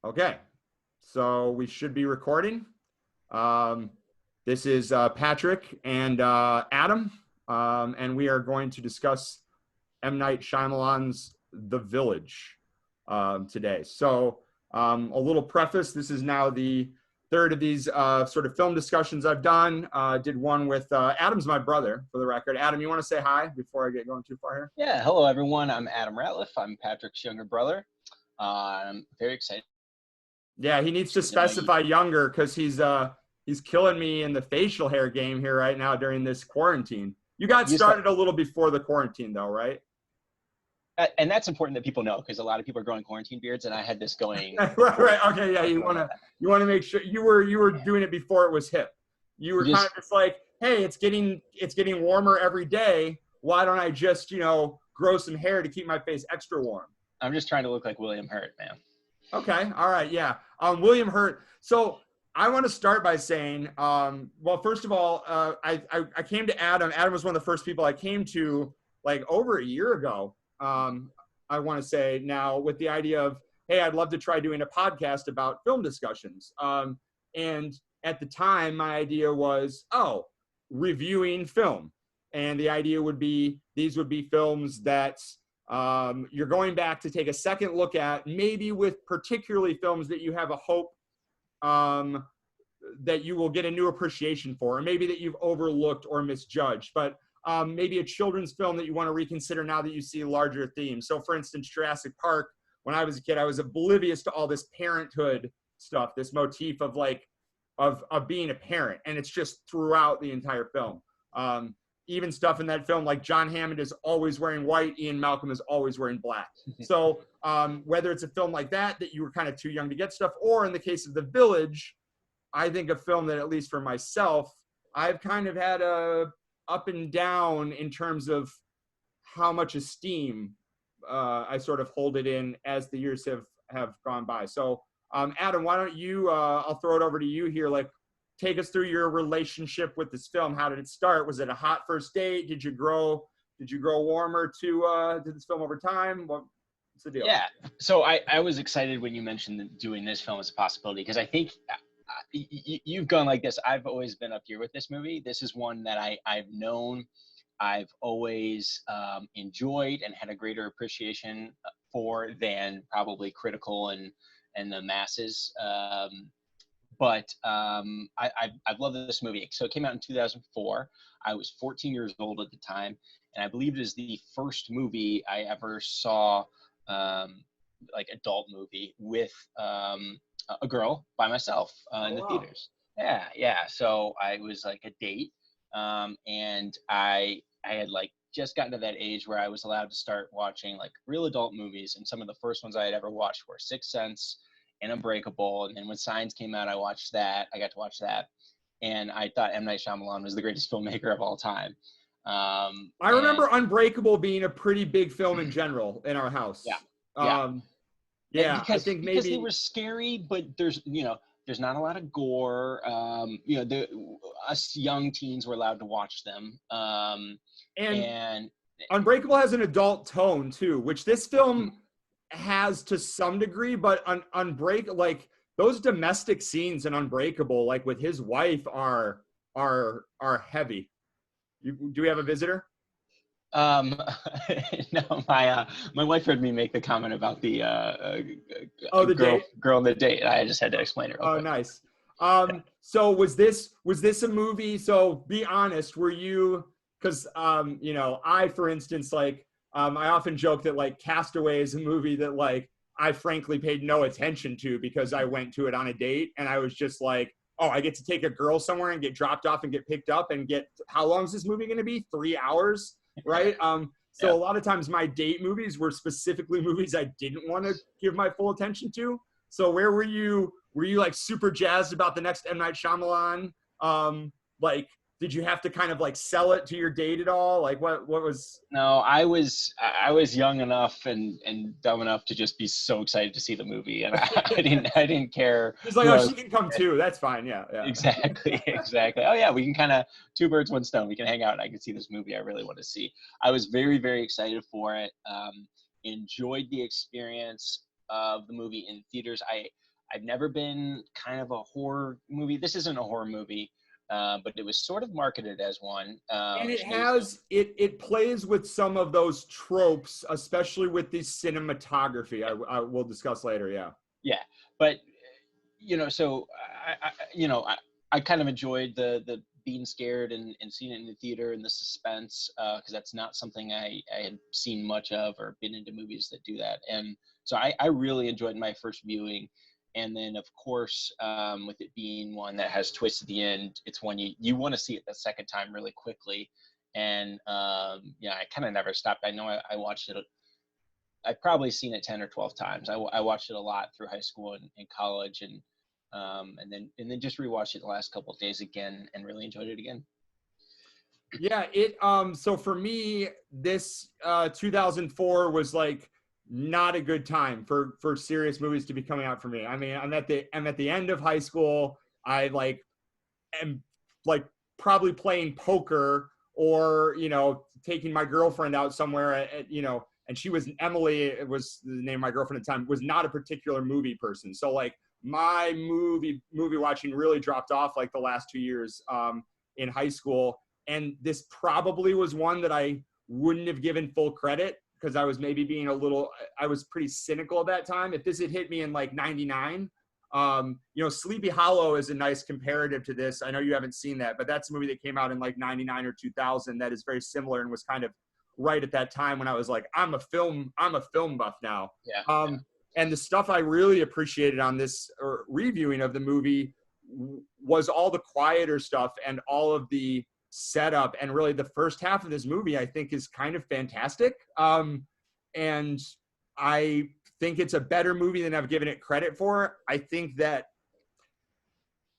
Okay, so we should be recording. Um, this is Patrick and Adam, and we are going to discuss M. Night Shyamalan's The Village today. So, a little preface: this is now the third of these sort of film discussions I've done. Did one with Adam's my brother, for the record. Adam, you want to say hi before I get going too far here? Yeah, hello everyone. I'm Adam Ratliff. I'm Patrick's younger brother. I'm very excited. Yeah, he needs to specify younger because he's killing me in the facial hair game here right now during this quarantine. You got started a little before the quarantine though, right? And that's important that people know because a lot of people are growing quarantine beards, and I had this going. right. Okay. Yeah. You want to make sure you were doing it before it was hip. You were kind of just like, hey, it's getting warmer every day. Why don't I just grow some hair to keep my face extra warm? I'm just trying to look like William Hurt, man. Okay. All right. Yeah. William Hurt. So I want to start by saying, well, first of all, I came to Adam. Adam was one of the first people I came to like over a year ago. I want to say now with the idea of, hey, I'd love to try doing a podcast about film discussions. And at the time, my idea was, reviewing film. And the idea would be, these would be films that you're going back to take a second look at, maybe with particularly films that you have a hope that you will get a new appreciation for, or maybe that you've overlooked or misjudged, but maybe a children's film that you want to reconsider now that you see larger themes. So for instance, Jurassic Park, when I was a kid, I was oblivious to all this parenthood stuff, this motif of like, of being a parent. And it's just throughout the entire film. Even stuff in that film, like John Hammond is always wearing white, Ian Malcolm is always wearing black. So whether it's a film like that you were kind of too young to get stuff, or in the case of The Village, I think a film that, at least for myself, I've kind of had a up and down in terms of how much esteem I sort of hold it in as the years have gone by. So Adam, why don't you, I'll throw it over to you here, like, take us through your relationship with this film. How did it start? Was it a hot first date? Did you grow warmer to this film over time? What's the deal? Yeah. So I was excited when you mentioned doing this film as a possibility, because I think you've gone like this. I've always been up here with this movie. This is one that I've known, I've always enjoyed and had a greater appreciation for than probably critical and the masses. But I've loved this movie. So it came out in 2004. I was 14 years old at the time, and I believe it is the first movie I ever saw, like adult movie, with a girl by myself in the theaters. Yeah. So I was like a date, and I had like just gotten to that age where I was allowed to start watching like real adult movies, and some of the first ones I had ever watched were Sixth Sense and Unbreakable. And then when Signs came out, I got to watch that. And I thought M. Night Shyamalan was the greatest filmmaker of all time. I remember Unbreakable being a pretty big film in general in our house. Yeah. I think maybe because they were scary, but there's not a lot of gore. Us young teens were allowed to watch them. And Unbreakable has an adult tone too, which this film has to some degree, but like those domestic scenes in Unbreakable, like with his wife, are heavy. Do we have a visitor? No, my wife heard me make the comment about the girl in the date. I just had to explain it real quick. Nice. So was this a movie? So be honest, were you? Because I, for instance, like. I often joke that like Castaway is a movie that like I frankly paid no attention to because I went to it on a date and I was just like, oh, I get to take a girl somewhere and get dropped off and get picked up and how long is this movie going to be? 3 hours, right? So a lot of times my date movies were specifically movies I didn't want to give my full attention to. So where were you? Were you like super jazzed about the next M. Night Shyamalan? Like, did you have to kind of like sell it to your date at all? Like what was? No, I was young enough and dumb enough to just be so excited to see the movie, and I didn't care. It's like, oh, she can come too. That's fine. Yeah. Exactly. Oh yeah, we can kind of two birds, one stone. We can hang out and I can see this movie I really want to see. I was very, very excited for it. Enjoyed the experience of the movie in theaters. I've never been kind of a horror movie. This isn't a horror movie, but it was sort of marketed as one. And it Which maybe some, has it plays with some of those tropes, especially with the cinematography. I will discuss later. Yeah. yeah, but so I kind of enjoyed the being scared and seeing it in the theater and the suspense, because that's not something I had seen much of or been into movies that do that. And so I really enjoyed my first viewing. And then, of course, with it being one that has twists at the end, it's one you want to see it the second time really quickly. And I kind of never stopped. I know I watched it. I've probably seen it 10 or 12 times. I watched it a lot through high school and college, and then just rewatched it the last couple of days again and really enjoyed it again. Yeah, so for me, this 2004 was like not a good time for serious movies to be coming out for me. I mean, I'm at the end of high school. I like am like probably playing poker or taking my girlfriend out somewhere and she was Emily, it was the name of my girlfriend at the time, was not a particular movie person. So like my movie watching really dropped off like the last 2 years in high school. And this probably was one that I wouldn't have given full credit because I was maybe being I was pretty cynical at that time. If this had hit me in like 99, Sleepy Hollow is a nice comparative to this. I know you haven't seen that, but that's a movie that came out in like 99 or 2000 that is very similar and was kind of right at that time when I was like, I'm a film buff now. Yeah. And the stuff I really appreciated on this reviewing of the movie was all the quieter stuff and all of the setup. And really the first half of this movie, I think, is kind of fantastic. And I think it's a better movie than I've given it credit for. I think that,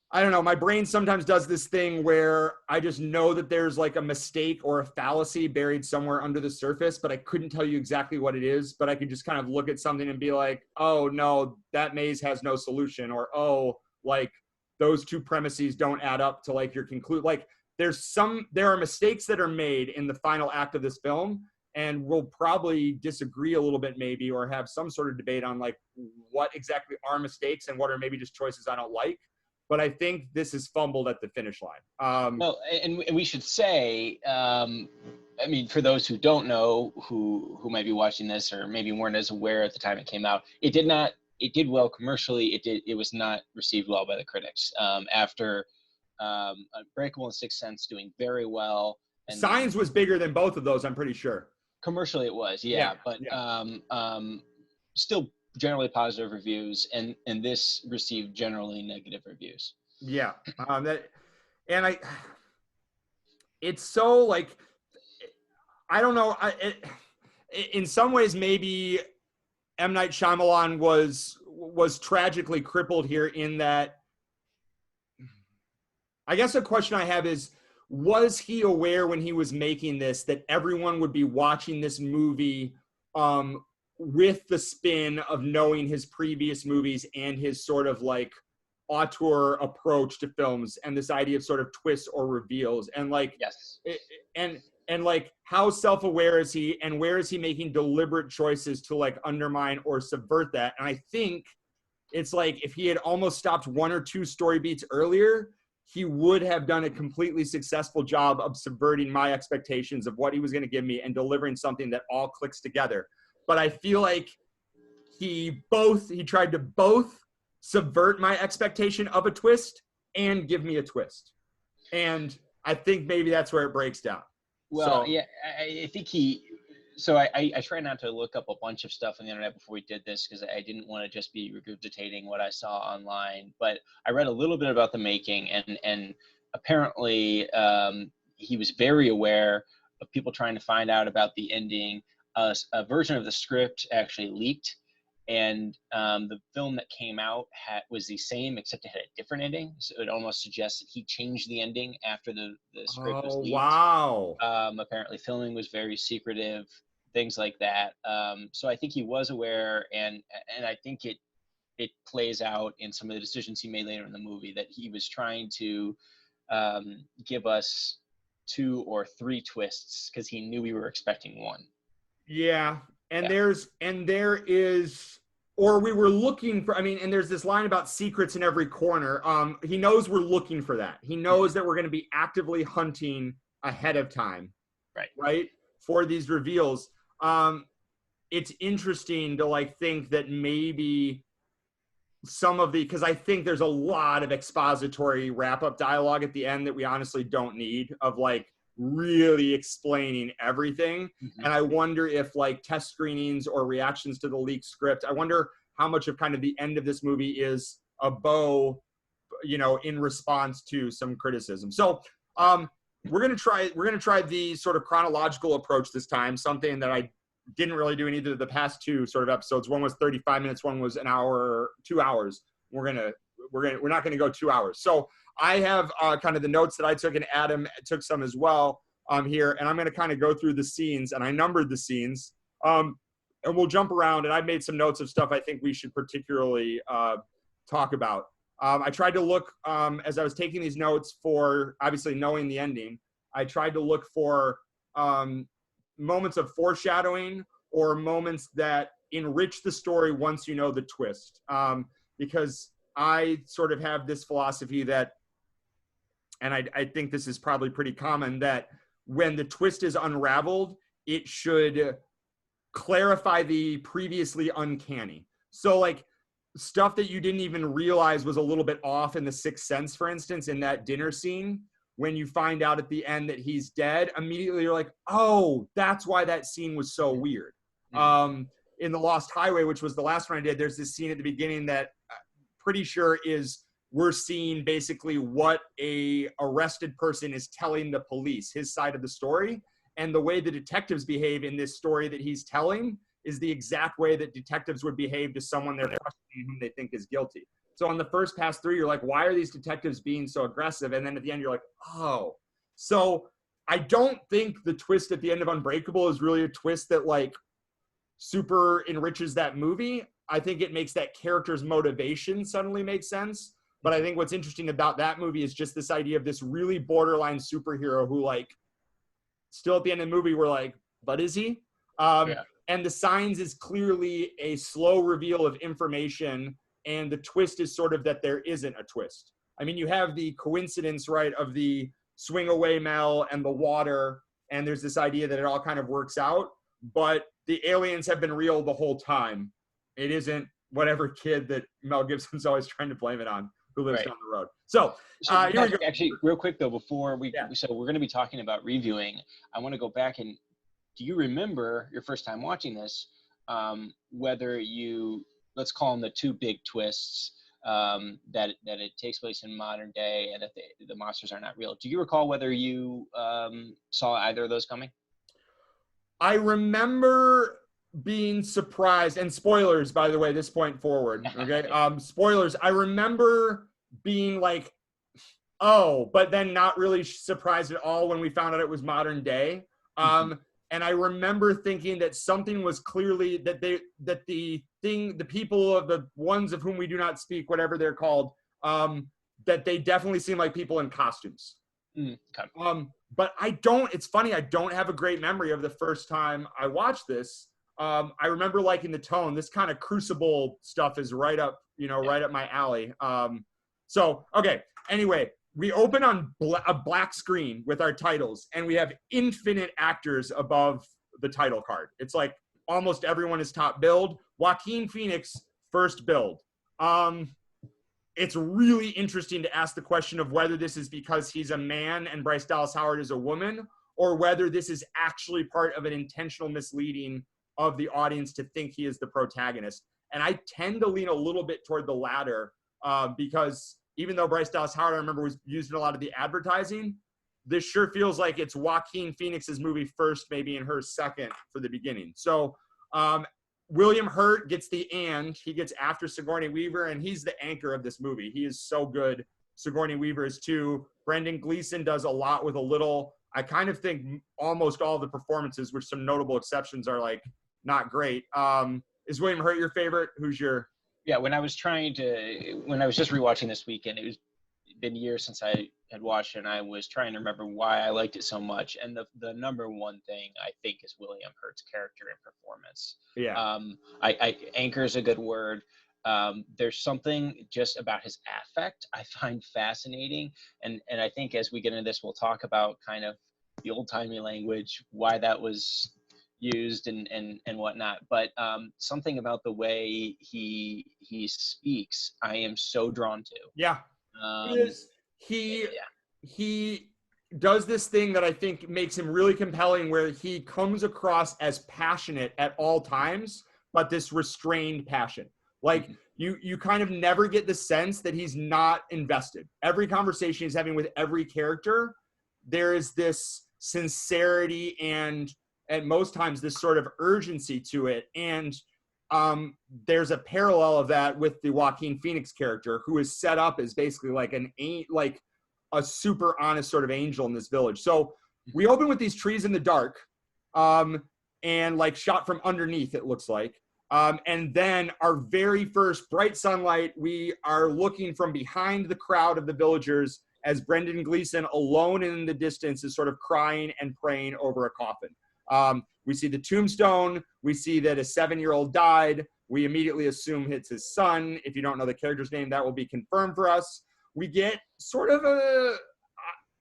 I don't know, my brain sometimes does this thing where I just know that there's like a mistake or a fallacy buried somewhere under the surface, but I couldn't tell you exactly what it is. But I could just kind of look at something and be like, oh no, that maze has no solution. Or, oh, like those two premises don't add up to like your conclude. Like there are mistakes that are made in the final act of this film. And we'll probably disagree a little bit maybe, or have some sort of debate on like what exactly are mistakes and what are maybe just choices I don't like. But I think this is fumbled at the finish line. Well, and we should say, for those who don't know, who might be watching this or maybe weren't as aware at the time it came out, it did well commercially. It was not received well by the critics. After Unbreakable and Sixth Sense doing very well, and Signs was bigger than both of those, I'm pretty sure. Commercially, it was, but still generally positive reviews, and this received generally negative reviews. Yeah, it's so like, I don't know. In some ways, maybe M. Night Shyamalan was tragically crippled here in that. I guess a question I have is, was he aware when he was making this that everyone would be watching this movie with the spin of knowing his previous movies and his sort of like auteur approach to films and this idea of sort of twists or reveals and like, yes, and like how self-aware is he and where is he making deliberate choices to like undermine or subvert that? And I think it's like if he had almost stopped one or two story beats earlier, he would have done a completely successful job of subverting my expectations of what he was going to give me and delivering something that all clicks together. But I feel like he tried to both subvert my expectation of a twist and give me a twist. And I think maybe that's where it breaks down. Well, yeah, I think I try not to look up a bunch of stuff on the internet before we did this because I didn't want to just be regurgitating what I saw online. But I read a little bit about the making, and apparently he was very aware of people trying to find out about the ending. A version of the script actually leaked, and the film that came out was the same, except it had a different ending. So it almost suggests that he changed the ending after the script was leaked. Wow. Apparently filming was very secretive, things like that. So I think he was aware, and I think it plays out in some of the decisions he made later in the movie that he was trying to give us 2 or 3 twists because he knew we were expecting one. Yeah. And there is or we were looking for, I mean, and there's this line about secrets in every corner. He knows we're looking for that. He knows that we're going to be actively hunting ahead of time, right, for these reveals. It's interesting to like think that maybe some of the, because I think there's a lot of expository wrap-up dialogue at the end that we honestly don't need, of like really explaining everything. And I wonder if like test screenings or reactions to the leaked script, I wonder how much of kind of the end of this movie is a bow, you know, in response to some criticism. So we're gonna try the sort of chronological approach this time, something that I didn't really do in either of the past two sort of episodes. One was 35 minutes, one was an hour, 2 hours. We're not gonna go 2 hours. So I have kind of the notes that I took, and Adam took some as well here, and I'm gonna kind of go through the scenes, and I numbered the scenes, and we'll jump around, and I made some notes of stuff I think we should particularly talk about. I tried to look, as I was taking these notes, for obviously knowing the ending, I tried to look for moments of foreshadowing or moments that enrich the story once you know the twist. Because I sort of have this philosophy that, and I think this is probably pretty common, that when the twist is unraveled, it should clarify the previously uncanny. So like stuff that you didn't even realize was a little bit off in The Sixth Sense, for instance, in that dinner scene, when you find out at the end that he's dead, immediately you're like, oh, that's why that scene was so weird. In The Lost Highway, which was the last one I did, there's this scene at the beginning that I'm pretty sure is, we're seeing basically what a arrested person is telling the police, his side of the story. And the way the detectives behave in this story that he's telling is the exact way that detectives would behave to someone they're questioning whom they think is guilty. So on the first pass through, you're like, why are these detectives being so aggressive? And then at the end, you're like, oh. So I don't think the twist at the end of Unbreakable is really a twist that like super enriches that movie. I think it makes that character's motivation suddenly make sense. But I think what's interesting about that movie is just this idea of this really borderline superhero who like, still at the end of the movie, we're like, but is he? And The Signs is clearly a slow reveal of information, and the twist is sort of that there isn't a twist. I mean, you have the coincidence, right, of the swing away Mel and the water, and there's this idea that it all kind of works out, but the aliens have been real the whole time. It isn't whatever kid that Mel Gibson's always trying to blame it on who lives down the road. So here we go. Actually, real quick though, before we so we're going to be talking about reviewing, I want to go back and, do you remember your first time watching this, whether you, let's call them the two big twists, that it takes place in modern day and that the monsters are not real. Do you recall whether you saw either of those coming? I remember being surprised, and spoilers, by the way, this point forward, okay? Spoilers. I remember being like, oh, but then not really surprised at all when we found out it was modern day. And I remember thinking that something was clearly that the people of the ones of whom we do not speak, whatever they're called, that they definitely seem like people in costumes. But it's funny, I don't have a great memory of the first time I watched this. I remember liking the tone. This kind of Crucible stuff is right up my alley. So, okay. Anyway, we open on a black screen with our titles, and we have infinite actors above the title card. It's like almost everyone is top billed. Joaquin Phoenix, first billed. It's really interesting to ask the question of whether this is because he's a man and Bryce Dallas Howard is a woman, or whether this is actually part of an intentional misleading of the audience to think he is the protagonist. And I tend to lean a little bit toward the latter, because even though Bryce Dallas Howard, I remember, was used in a lot of the advertising, this sure feels like it's Joaquin Phoenix's movie first, maybe, and her second for the beginning. So William Hurt gets he gets after Sigourney Weaver, and he's the anchor of this movie. He is so good. Sigourney Weaver is too. Brendan Gleeson does a lot with a little. I kind of think almost all the performances, with some notable exceptions, are like not great. Is William Hurt your favorite? Who's your? Yeah, when I was just rewatching this weekend, it was been years since I had watched it, and I was trying to remember why I liked it so much. And the number one thing I think is William Hurt's character and performance. Yeah. Anchor is a good word. There's something just about his affect I find fascinating, and I think as we get into this, we'll talk about kind of the old-timey language, why that was used and whatnot. But something about the way he speaks, I am so drawn to. Yeah. He does this thing that I think makes him really compelling, where he comes across as passionate at all times, but this restrained passion. Like you kind of never get the sense that he's not invested. Every conversation he's having with every character, there is this sincerity and at most times this sort of urgency to it. And there's a parallel of that with the Joaquin Phoenix character, who is set up as basically like a super honest sort of angel in this village. So we open with these trees in the dark, and like shot from underneath, it looks like. And then our very first bright sunlight, we are looking from behind the crowd of the villagers as Brendan Gleeson, alone in the distance, is sort of crying and praying over a coffin. We see the tombstone. We see that a 7-year-old died. We immediately assume it's his son. If you don't know the character's name, that will be confirmed for us. We get sort of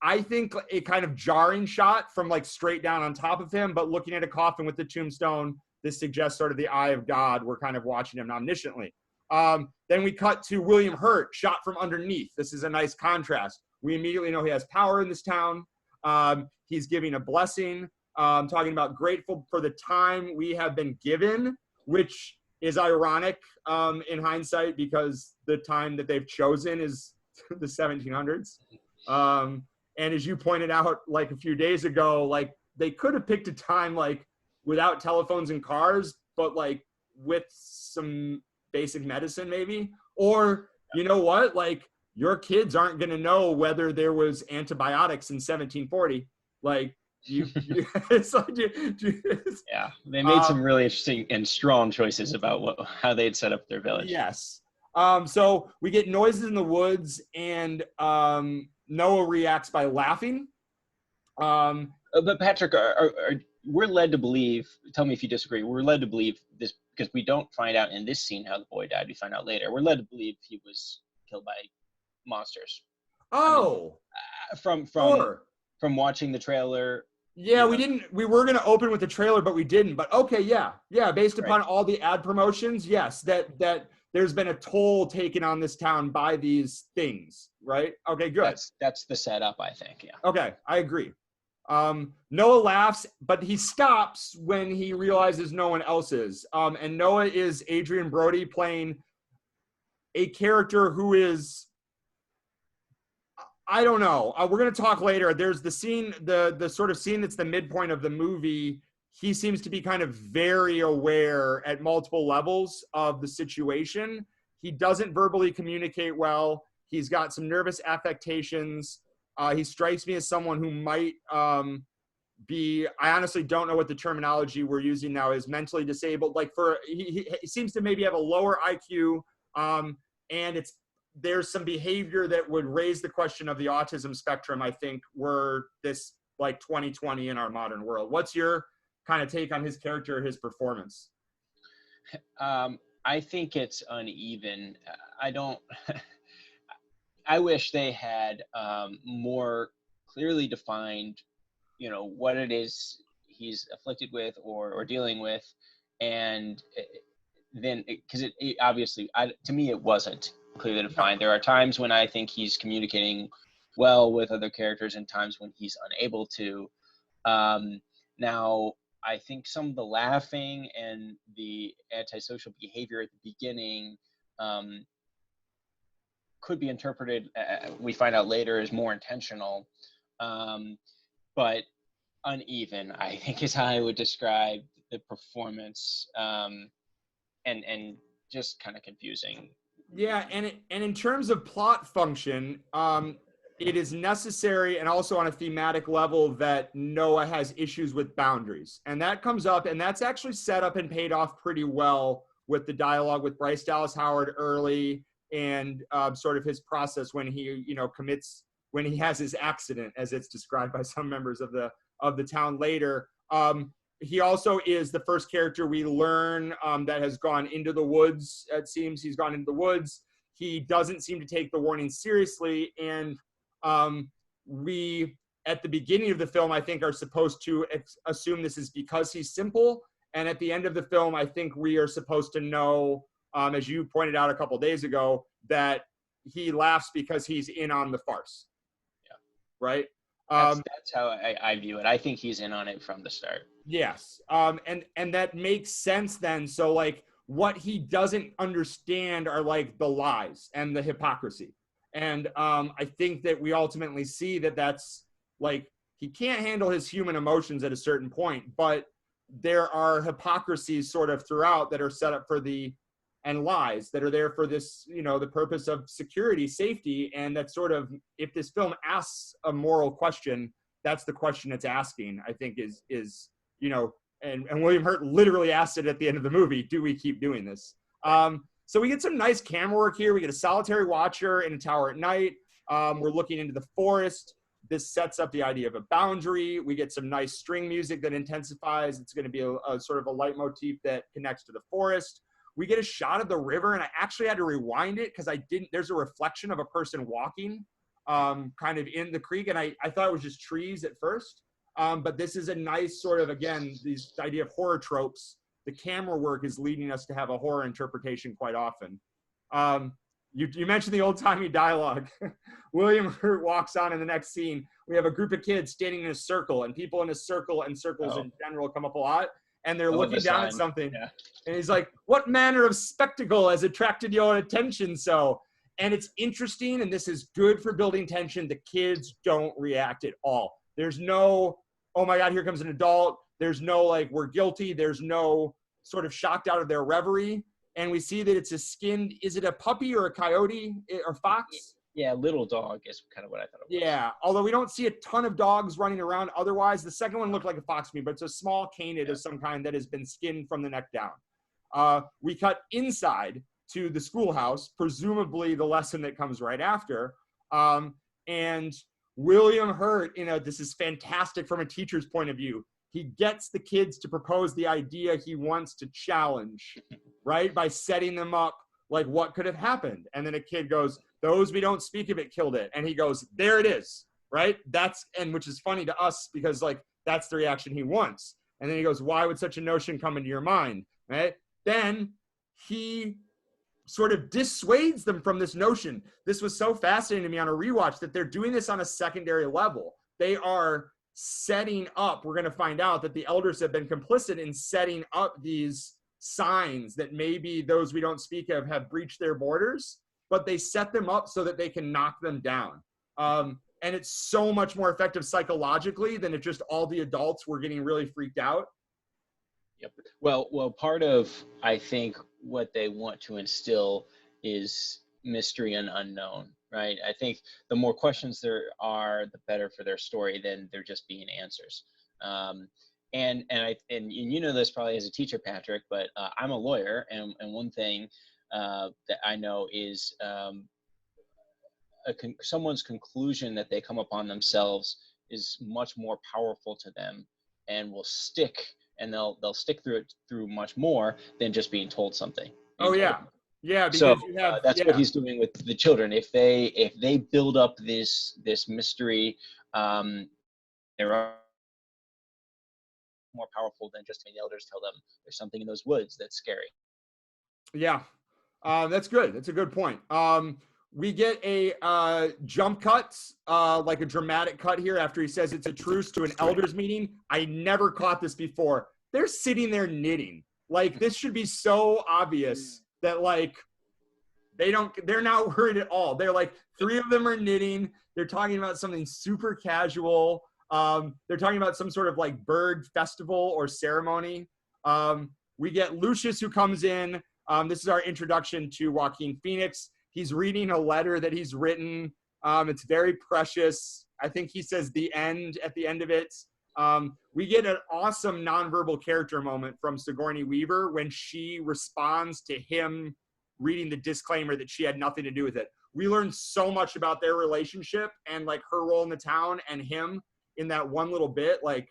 I think a kind of jarring shot from like straight down on top of him, but looking at a coffin with the tombstone, this suggests sort of the eye of God. We're kind of watching him omnisciently. Then we cut to William Hurt, shot from underneath. This is a nice contrast. We immediately know he has power in this town. He's giving a blessing, talking about grateful for the time we have been given, which is ironic in hindsight, because the time that they've chosen is the 1700s. And as you pointed out, like a few days ago, like they could have picked a time like without telephones and cars, but like with some basic medicine maybe. Or you know what, like your kids aren't going to know whether there was antibiotics in 1740. Like it's like yeah, they made some really interesting and strong choices about how they'd set up their village. Yes. So we get noises in the woods, and Noah reacts by laughing. But Patrick, we're led to believe, tell me if you disagree, we're led to believe this because we don't find out in this scene how the boy died. We find out later. We're led to believe he was killed by monsters. Oh. I mean, from watching the trailer. Yeah, we were going to open with the trailer, but we didn't. But okay, yeah. Based upon all the ad promotions, yes, that there's been a toll taken on this town by these things, right? Okay, good. That's the setup, I think. Yeah. Okay, I agree. Noah laughs, but he stops when he realizes no one else is. And Noah is Adrian Brody playing a character who is, I don't know. We're going to talk later. There's the scene, the sort of scene that's the midpoint of the movie. He seems to be kind of very aware at multiple levels of the situation. He doesn't verbally communicate well. He's got some nervous affectations. He strikes me as someone who might be, I honestly don't know what the terminology we're using now is, mentally disabled. Like he seems to maybe have a lower IQ, and there's some behavior that would raise the question of the autism spectrum, I think, were this like 2020 in our modern world. What's your kind of take on his character, his performance? I think it's uneven. I wish they had more clearly defined, what it is he's afflicted with or dealing with. And then, because it obviously, to me, it wasn't clearly defined. There are times when I think he's communicating well with other characters and times when he's unable to. Now, I think some of the laughing and the antisocial behavior at the beginning could be interpreted, we find out later, as more intentional, but uneven, I think, is how I would describe the performance, and just kind of confusing. Yeah, and in terms of plot function, it is necessary, and also on a thematic level, that Noah has issues with boundaries. And that comes up, and that's actually set up and paid off pretty well with the dialogue with Bryce Dallas Howard early, and sort of his process when he, when he has his accident, as it's described by some members of the town later. He also is the first character we learn that has gone into the woods. It seems he's gone into the woods. He doesn't seem to take the warning seriously, and we, at the beginning of the film, I think, are supposed to assume this is because he's simple. And at the end of the film, I think we are supposed to know, as you pointed out a couple days ago, that he laughs because he's in on the farce. Yeah. Right? That's how I view it. I think he's in on it from the start. Yes. And that makes sense then. So, like, what he doesn't understand are, like, the lies and the hypocrisy. And I think that we ultimately see that that's, like, he can't handle his human emotions at a certain point, but there are hypocrisies sort of throughout that are set up for and lies that are there for this, the purpose of security, safety. And that sort of, if this film asks a moral question, that's the question it's asking, I think is and William Hurt literally asked it at the end of the movie, do we keep doing this? So we get some nice camera work here. We get a solitary watcher in a tower at night. We're looking into the forest. This sets up the idea of a boundary. We get some nice string music that intensifies. It's going to be a sort of a leitmotif that connects to the forest. We get a shot of the river, and I actually had to rewind it because there's a reflection of a person walking kind of in the creek, and I thought it was just trees at first. But this is a nice sort of, again, this idea of horror tropes. The camera work is leading us to have a horror interpretation quite often. You mentioned the old-timey dialogue. William Hurt walks on in the next scene. We have a group of kids standing in a circle, and people in a circle and circles in general come up a lot, and they're looking down at something. Yeah. And he's like, what manner of spectacle has attracted your attention so? And it's interesting, and this is good for building tension. The kids don't react at all. There's no, oh my God, here comes an adult. There's no, like, we're guilty. There's no sort of shocked out of their reverie. And we see that it's is it a puppy or a coyote or fox? Yeah, little dog is kind of what I thought it was. Yeah, although we don't see a ton of dogs running around otherwise. The second one looked like a fox to me, but it's a small canid of some kind that has been skinned from the neck down. We cut inside to the schoolhouse, presumably the lesson that comes right after. And William Hurt, this is fantastic from a teacher's point of view. He gets the kids to propose the idea he wants to challenge, right? By setting them up, like, what could have happened? And then a kid goes, those we don't speak of it killed it. And he goes, there it is, right? Which is funny to us because, like, that's the reaction he wants. And then he goes, why would such a notion come into your mind, right? Then he sort of dissuades them from this notion. This was so fascinating to me on a rewatch that they're doing this on a secondary level. They are setting up, we're going to find out that the elders have been complicit in setting up these signs that maybe those we don't speak of have breached their borders, but they set them up so that they can knock them down. And it's so much more effective psychologically than if just all the adults were getting really freaked out. Yep. Well, part of, I think, what they want to instill is mystery and unknown, right? I think the more questions there are, the better for their story than there just being answers. And you know this probably as a teacher, Patrick, but I'm a lawyer, and one thing that I know is someone's conclusion that they come upon themselves is much more powerful to them and will stick, and they'll stick through much more than just being told something. Yeah, because so that's what he's doing with the children. If they build up this mystery, they're more powerful than just having the elders tell them there's something in those woods that's scary. Yeah, that's good. That's a good point. We get a jump cut, like a dramatic cut here after he says it's a truce to an elders meeting. I never caught this before. They're sitting there knitting. Like, this should be so obvious that, like, they're not worried at all. They're like, three of them are knitting. They're talking about something super casual. They're talking about some sort of, like, bird festival or ceremony. We get Lucius, who comes in. This is our introduction to Joaquin Phoenix. He's reading a letter that he's written. It's very precious. I think he says the end at the end of it. We get an awesome nonverbal character moment from Sigourney Weaver when she responds to him reading the disclaimer that she had nothing to do with it. We learned so much about their relationship and like her role in the town and him in that one little bit. Like,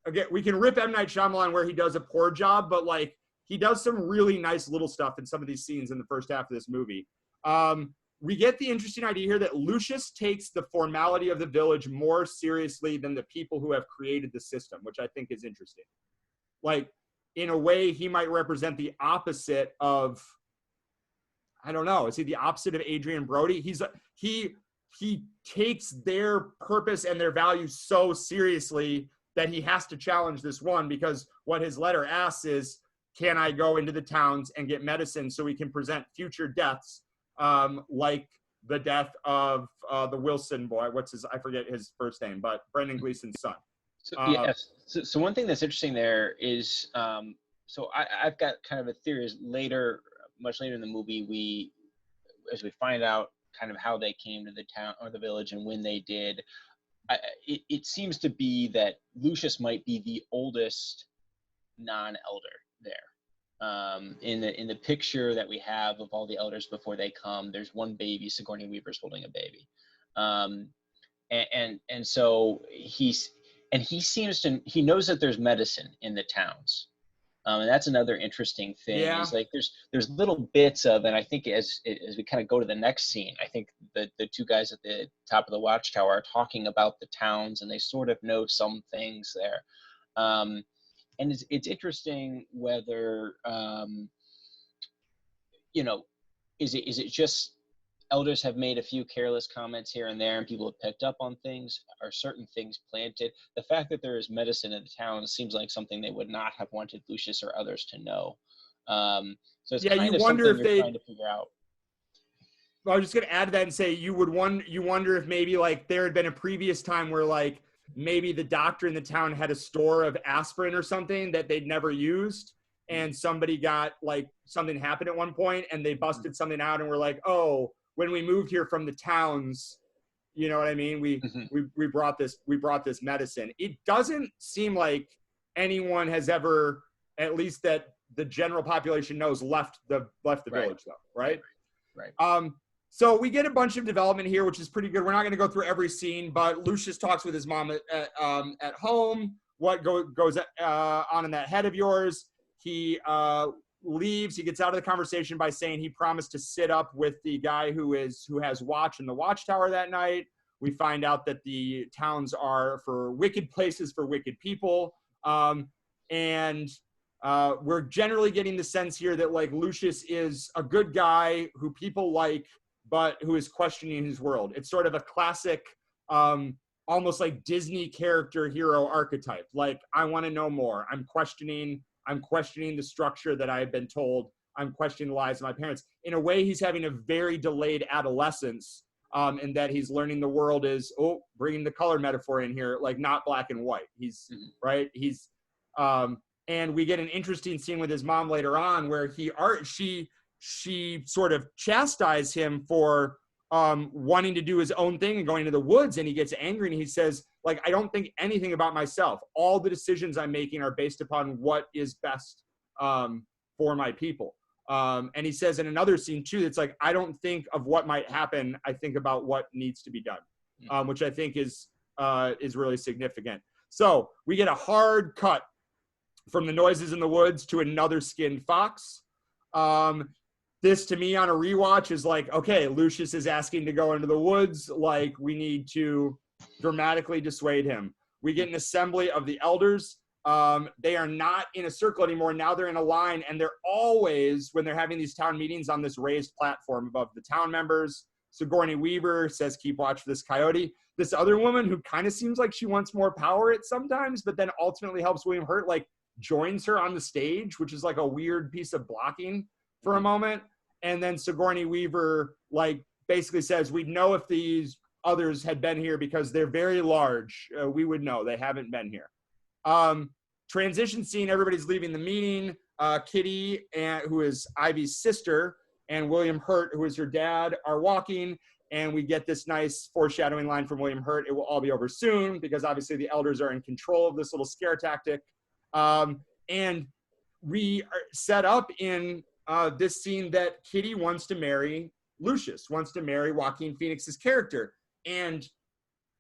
again, we can rip M. Night Shyamalan where he does a poor job, but like he does some really nice little stuff in some of these scenes in the first half of this movie. We get the interesting idea here that Lucius takes the formality of the village more seriously than the people who have created the system, which I think is interesting. Like, in a way, he might represent the opposite of, I don't know, is he the opposite of Adrian Brody? He takes their purpose and their values so seriously that he has to challenge this one, because what his letter asks is, can I go into the towns and get medicine so we can present future deaths, like the death of the Wilson boy. I forget his first name, but Brendan Gleeson's son. So, yes. So one thing that's interesting there is, so I've got kind of a theory is much later in the movie, as we find out kind of how they came to the town or the village and when they did, it seems to be that Lucius might be the oldest non-elder there. In the picture that we have of all the elders before they come, there's one baby. Sigourney Weaver's holding a baby, and so he knows that there's medicine in the towns, and that's another interesting thing. Yeah. Is like there's little bits of, and I think as we kind of go to the next scene, I think the two guys at the top of the watchtower are talking about the towns, and they sort of know some things there. And it's interesting whether, is it just elders have made a few careless comments here and there and people have picked up on things? Are certain things planted? The fact that there is medicine in the town seems like something they would not have wanted Lucius or others to know. So it's kind of something you're trying to figure out. Well, I was just going to add to that and say you wonder if maybe like there had been a previous time where like maybe the doctor in the town had a store of aspirin or something that they'd never used, and somebody got like something happened at one point and they busted something out and were like, oh, when we moved here from the towns, you know what I mean? We brought this medicine. It doesn't seem like anyone has ever, at least that the general population knows, left the village though, right? Right. So we get a bunch of development here, which is pretty good. We're not going to go through every scene, but Lucius talks with his mom at home. What goes on in that head of yours? He leaves. He gets out of the conversation by saying he promised to sit up with the guy who has watch in the watchtower that night. We find out that the towns are for wicked places for wicked people, and we're generally getting the sense here that like Lucius is a good guy who people like, but who is questioning his world. It's sort of a classic, almost like Disney character hero archetype. Like, I want to know more. I'm questioning the structure that I've been told. I'm questioning the lives of my parents. In a way, he's having a very delayed adolescence, in that he's learning the world is, bringing the color metaphor in here, like not black and white. Right. And we get an interesting scene with his mom later on where she sort of chastised him for wanting to do his own thing and going into the woods, and he gets angry and he says, like, I don't think anything about myself. All the decisions I'm making are based upon what is best for my people. And he says in another scene too, it's like, I don't think of what might happen. I think about what needs to be done, which I think is really significant. So we get a hard cut from the noises in the woods to another skinned fox. This to me on a rewatch is like, okay, Lucius is asking to go into the woods. Like, we need to dramatically dissuade him. We get an assembly of the elders. They are not in a circle anymore. Now they're in a line, and they're always, when they're having these town meetings, on this raised platform above the town members. Sigourney Weaver says, keep watch for this coyote. This other woman who kind of seems like she wants more power at sometimes, but then ultimately helps William Hurt, like joins her on the stage, which is like a weird piece of blocking for a moment. And then Sigourney Weaver like basically says, we'd know if these others had been here because they're very large. We would know they haven't been here. Transition scene, everybody's leaving the meeting. Kitty, who is Ivy's sister, and William Hurt, who is her dad, are walking. And we get this nice foreshadowing line from William Hurt. It will all be over soon, because obviously the elders are in control of this little scare tactic. And we are set up in this scene that Kitty wants to marry Lucius, wants to marry Joaquin Phoenix's character. And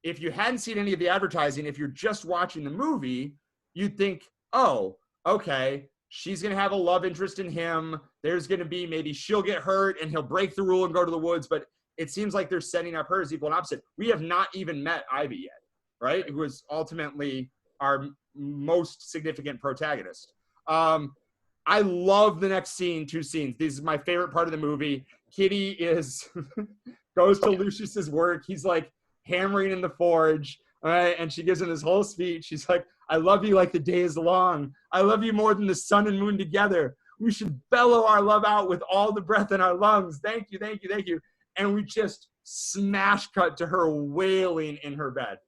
if you hadn't seen any of the advertising, if you're just watching the movie, you'd think, oh, okay, she's going to have a love interest in him. There's going to be, maybe she'll get hurt and he'll break the rule and go to the woods. But it seems like they're setting up her as equal and opposite. We have not even met Ivy yet, right? Who is ultimately our most significant protagonist. I love the next scene, two scenes. This is my favorite part of the movie. Kitty goes to Lucius's work. He's like hammering in the forge, and she gives him this whole speech. She's like, I love you like the day is long. I love you more than the sun and moon together. We should bellow our love out with all the breath in our lungs. Thank you, thank you, thank you. And we just smash cut to her wailing in her bed.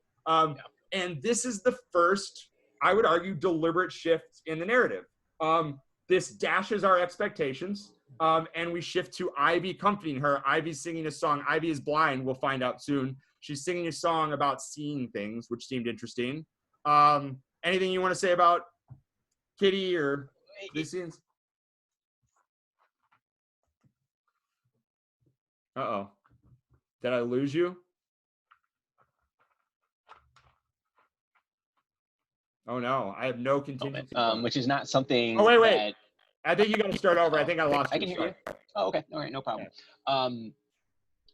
And this is the first, I would argue, deliberate shift in the narrative. This dashes our expectations, and we shift to Ivy comforting her. Ivy's singing a song. Ivy is blind, we'll find out soon. She's singing a song about seeing things, which seemed interesting. Anything you want to say about Kitty or these scenes? Uh-oh. Did I lose you? Oh, no. I have no contingency. Which is not something. Oh, wait. I think you got to start over. I think I lost you. I can hear you. Oh, okay. All right. No problem. Okay.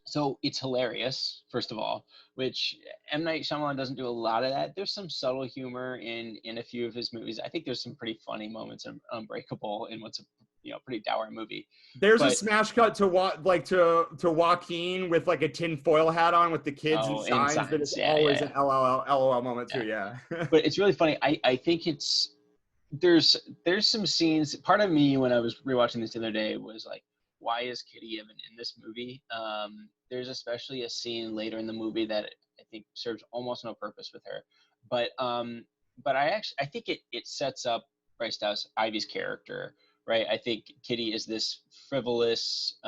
So it's hilarious, first of all, which M. Night Shyamalan doesn't do a lot of that. There's some subtle humor in a few of his movies. I think there's some pretty funny moments in Unbreakable, in what's a pretty dour movie. There's a smash cut to Joaquin with like a tinfoil hat on with the kids and signs. That is always an LOL moment too. Yeah. But it's really funny. I think there's some scenes. Part of me when I was rewatching this the other day was like, why is Kitty even in this movie? There's especially a scene later in the movie that I think serves almost no purpose with her. But I think it sets up Bryce Dallas Ivy's character, right? I think Kitty is this frivolous,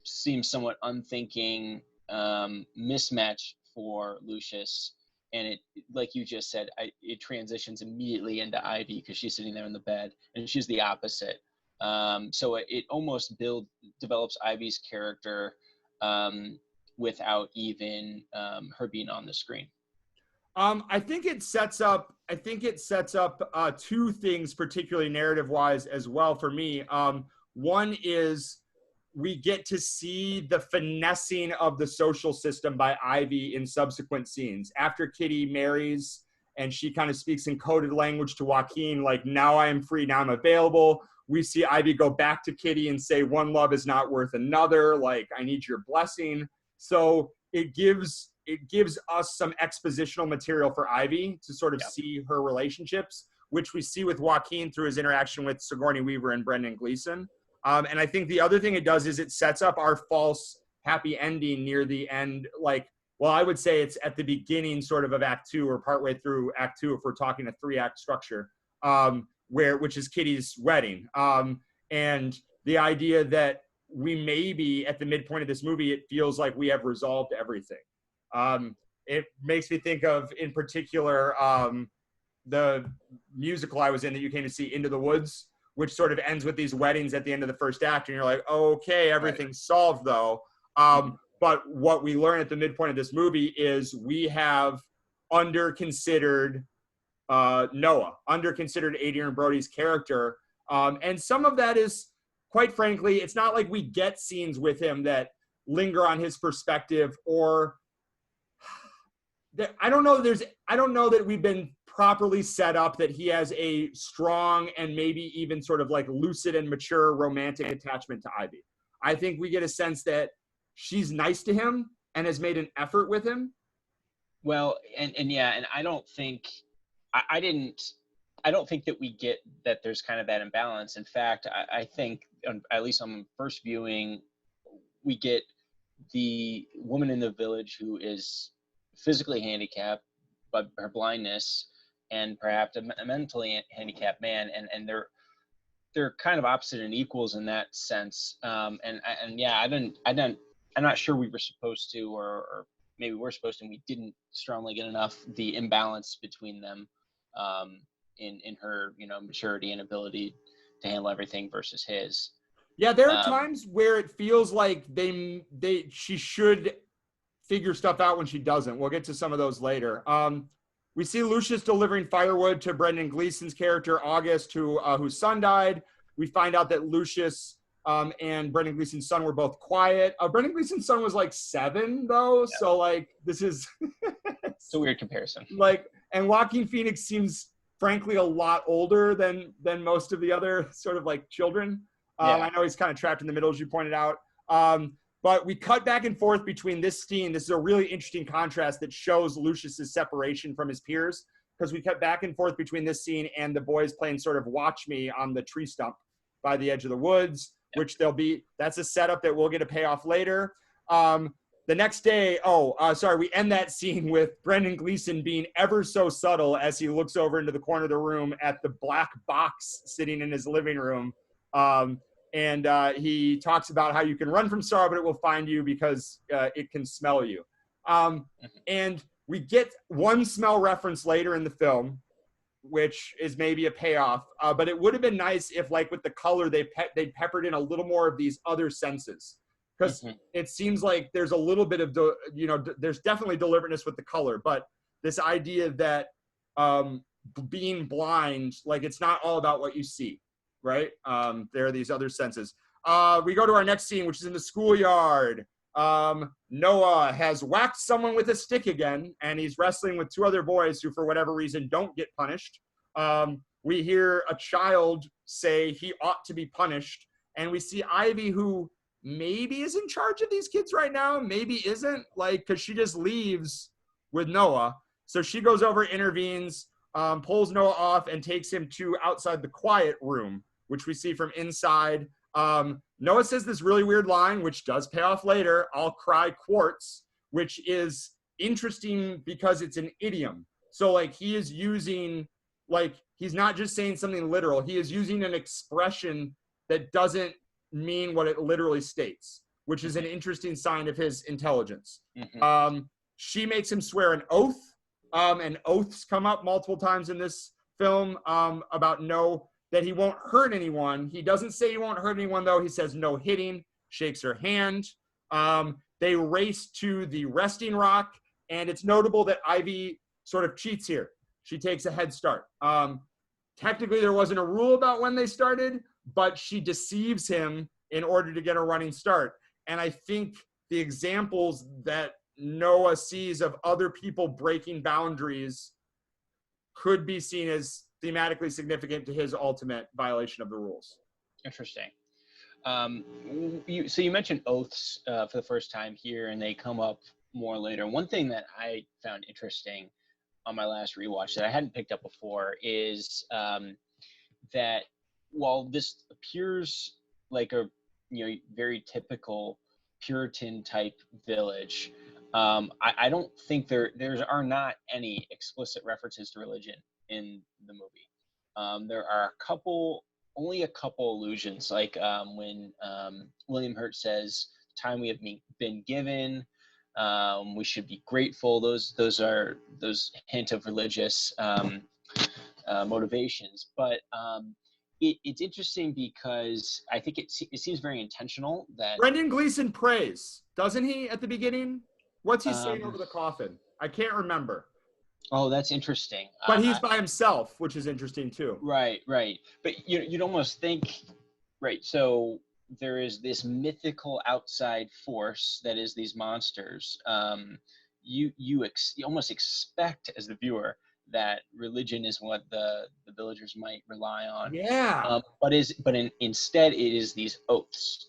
seems somewhat unthinking mismatch for Lucius. And it, like you just said, it transitions immediately into Ivy because she's sitting there in the bed, and she's the opposite. So it almost develops Ivy's character without even her being on the screen. I think it sets up two things, particularly narrative-wise, as well for me. One is we get to see the finessing of the social system by Ivy in subsequent scenes. After Kitty marries and she kind of speaks in coded language to Joaquin, like, now I am free, now I'm available. We see Ivy go back to Kitty and say, one love is not worth another. Like, I need your blessing. So it gives us some expositional material for Ivy to sort of see her relationships, which we see with Joaquin through his interaction with Sigourney Weaver and Brendan Gleeson. And I think the other thing it does is it sets up our false happy ending near the end. Like, well, I would say it's at the beginning sort of Act 2 or partway through Act 2 if we're talking a 3-act structure. Which is Kitty's wedding. And the idea that we may be at the midpoint of this movie, it feels like we have resolved everything. It makes me think of, in particular, the musical I was in that you came to see, Into the Woods, which sort of ends with these weddings at the end of the first act. And you're like, okay, everything's solved though. But what we learn at the midpoint of this movie is we have under-considered Noah, under-considered Adrian Brody's character. And some of that is, quite frankly, it's not like we get scenes with him that linger on his perspective, or I don't know that we've been properly set up that he has a strong and maybe even sort of like lucid and mature romantic attachment to Ivy. I think we get a sense that she's nice to him and has made an effort with him. Well, and I don't think I don't think that we get that there's kind of that imbalance. In fact, I think, at least on first viewing, we get the woman in the village who is physically handicapped by her blindness, and perhaps a mentally handicapped man, and they're kind of opposite and equals in that sense. I'm not sure we were supposed to, or maybe we're supposed to, and we didn't strongly get enough the imbalance between them in her maturity and ability to handle everything versus his. Yeah, there are times where it feels like she should figure stuff out when she doesn't. We'll get to some of those later. We see Lucius delivering firewood to Brendan Gleeson's character, August, whose son died. We find out that Lucius and Brendan Gleeson's son were both quiet. Brendan Gleeson's son was like 7, though. Yeah. So, like, this is... it's a weird comparison. Like, and Joaquin Phoenix seems, frankly, a lot older than most of the other sort of, like, children. I know he's kind of trapped in the middle, as you pointed out. But we cut back and forth between this scene. This is a really interesting contrast that shows Lucius's separation from his peers, because we cut back and forth between this scene and the boys playing sort of watch me on the tree stump by the edge of the woods, which that's a setup that we'll get a payoff later. The next day, we end that scene with Brendan Gleeson being ever so subtle as he looks over into the corner of the room at the black box sitting in his living room. And he talks about how you can run from sorrow, but it will find you because it can smell you. And we get one smell reference later in the film, which is maybe a payoff. But it would have been nice if, like with the color, they peppered in a little more of these other senses. Because it seems like there's a little bit of, there's definitely deliberateness with the color. But this idea that being blind, like it's not all about what you see. Right? There are these other senses. We go to our next scene, which is in the schoolyard. Noah has whacked someone with a stick again, and he's wrestling with 2 other boys who, for whatever reason, don't get punished. We hear a child say he ought to be punished, and we see Ivy, who maybe is in charge of these kids right now, maybe isn't, like, because she just leaves with Noah. So she goes over, intervenes, pulls Noah off, and takes him to outside the quiet room, which we see from inside. Noah says this really weird line, which does pay off later, "I'll cry quartz," which is interesting because it's an idiom. So, like, he is using, like, he's not just saying something literal. He is using an expression that doesn't mean what it literally states, which is an interesting sign of his intelligence. She makes him swear an oath, and oaths come up multiple times in this film about that he won't hurt anyone. He doesn't say he won't hurt anyone, though. He says no hitting, shakes her hand. They race to the resting rock, and it's notable that Ivy sort of cheats here. She takes a head start. Technically, there wasn't a rule about when they started, but she deceives him in order to get a running start. And I think the examples that Noah sees of other people breaking boundaries could be seen as thematically significant to his ultimate violation of the rules. Interesting. So you mentioned oaths for the first time here, and they come up more later. One thing that I found interesting on my last rewatch that I hadn't picked up before is that while this appears like a very typical Puritan type village, I don't think there are not any explicit references to religion in the movie. There are only a couple allusions, like when William Hurt says, "Time we have been given, we should be grateful." Those hint of religious motivations. But it's interesting because I think it seems very intentional that Brendan Gleeson prays, doesn't he, at the beginning? What's he saying over the coffin? I can't remember. Oh, that's interesting. But he's by himself, which is interesting too. Right. But you'd almost think, right, so there is this mythical outside force that is these monsters. You almost expect as the viewer that religion is what the villagers might rely on. Yeah. Instead, it is these oaths.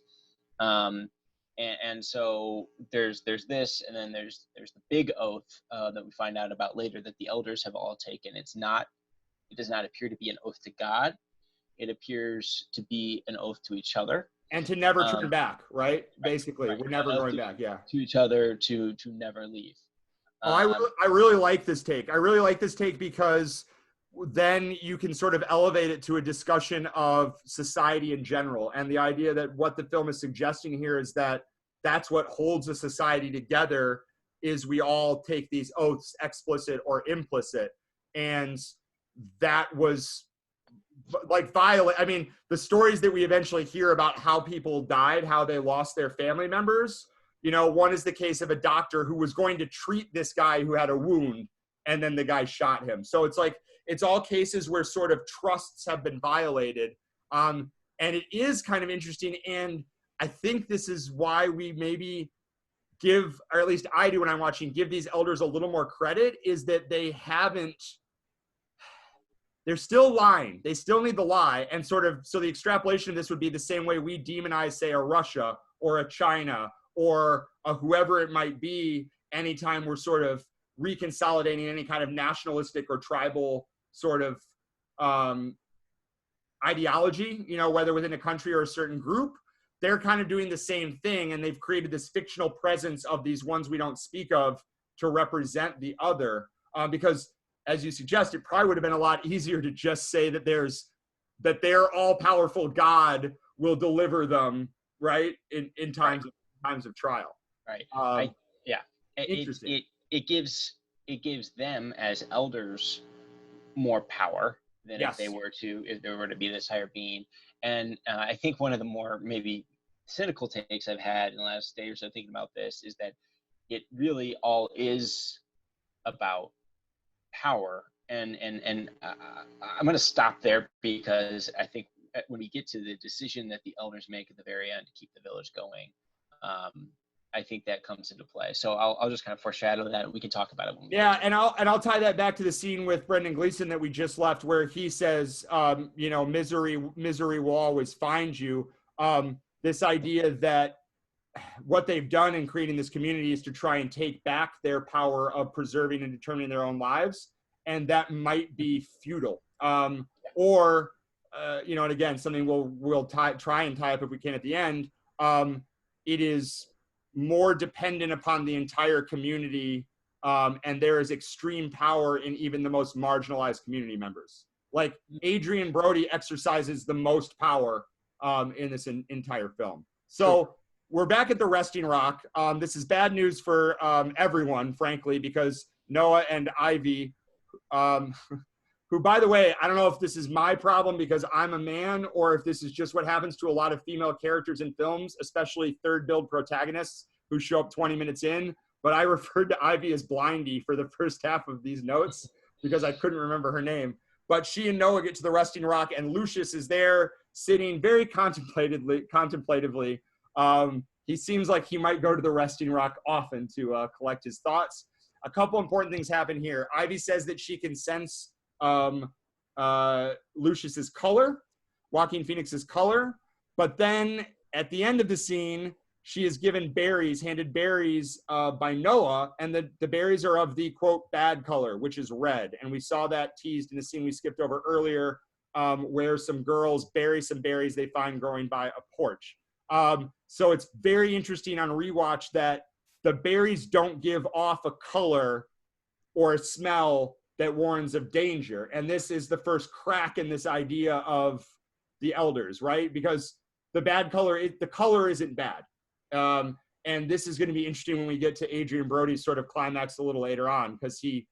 And so there's this, and then there's the big oath that we find out about later that the elders have all taken. It does not appear to be an oath to God. It appears to be an oath to each other. And to never turn back, right? Basically, right. We're never going back, yeah. To each other, to never leave. I really like this take. I really like this take because then you can sort of elevate it to a discussion of society in general. And the idea that what the film is suggesting here is that that's what holds a society together, is we all take these oaths, explicit or implicit. And that was like violent. I mean, the stories that we eventually hear about how people died, how they lost their family members. One is the case of a doctor who was going to treat this guy who had a wound, and then the guy shot him. So it's like, it's all cases where sort of trusts have been violated. And it is kind of interesting. And I think this is why we maybe give, or at least I do when I'm watching, give these elders a little more credit, is that they're still lying. They still need to lie. And sort of, so the extrapolation of this would be the same way we demonize, say, a Russia or a China or a whoever it might be, anytime we're sort of reconsolidating any kind of nationalistic or tribal sort of ideology, whether within a country or a certain group. They're kind of doing the same thing, and they've created this fictional presence of these ones we don't speak of to represent the other. Because, as you suggest, it probably would have been a lot easier to just say that their all-powerful God will deliver them, right, in times of trial. Right. Interesting. It gives them as elders more power than Yes. if there were to be this higher being. And I think one of the more maybe cynical takes I've had in the last day or so thinking about this is that it really all is about power. And I'm going to stop there, because I think when we get to the decision that the elders make at the very end to keep the village going, I think that comes into play. So I'll just kind of foreshadow that. We can talk about it. And I'll tie that back to the scene with Brendan Gleeson that we just left, where he says, misery will always find you. This idea that what they've done in creating this community is to try and take back their power of preserving and determining their own lives, and that might be futile. And again, something we'll try and tie up if we can at the end. It is more dependent upon the entire community, and there is extreme power in even the most marginalized community members. Like Adrien Brody exercises the most power in this entire film. So we're back at the Resting Rock. This is bad news for everyone, frankly, because Noah and Ivy, who, by the way, I don't know if this is my problem because I'm a man, or if this is just what happens to a lot of female characters in films, especially third build protagonists who show up 20 minutes in. But I referred to Ivy as Blindy for the first half of these notes because I couldn't remember her name. But she and Noah get to the Resting Rock, and Lucius is there sitting very contemplatively. He seems like he might go to the Resting Rock often to collect his thoughts. A couple important things happen here. Ivy says that she can sense Lucius's color, Joaquin Phoenix's color. But then at the end of the scene, she is handed berries by Noah, and the berries are of the, quote, bad color, which is red. And we saw that teased in a scene we skipped over earlier, where some girls bury some berries they find growing by a porch. So it's very interesting on rewatch that the berries don't give off a color or a smell that warns of danger. And this is the first crack in this idea of the elders, right? Because the color isn't bad. And this is going to be interesting when we get to Adrien Brody's sort of climax a little later on, because he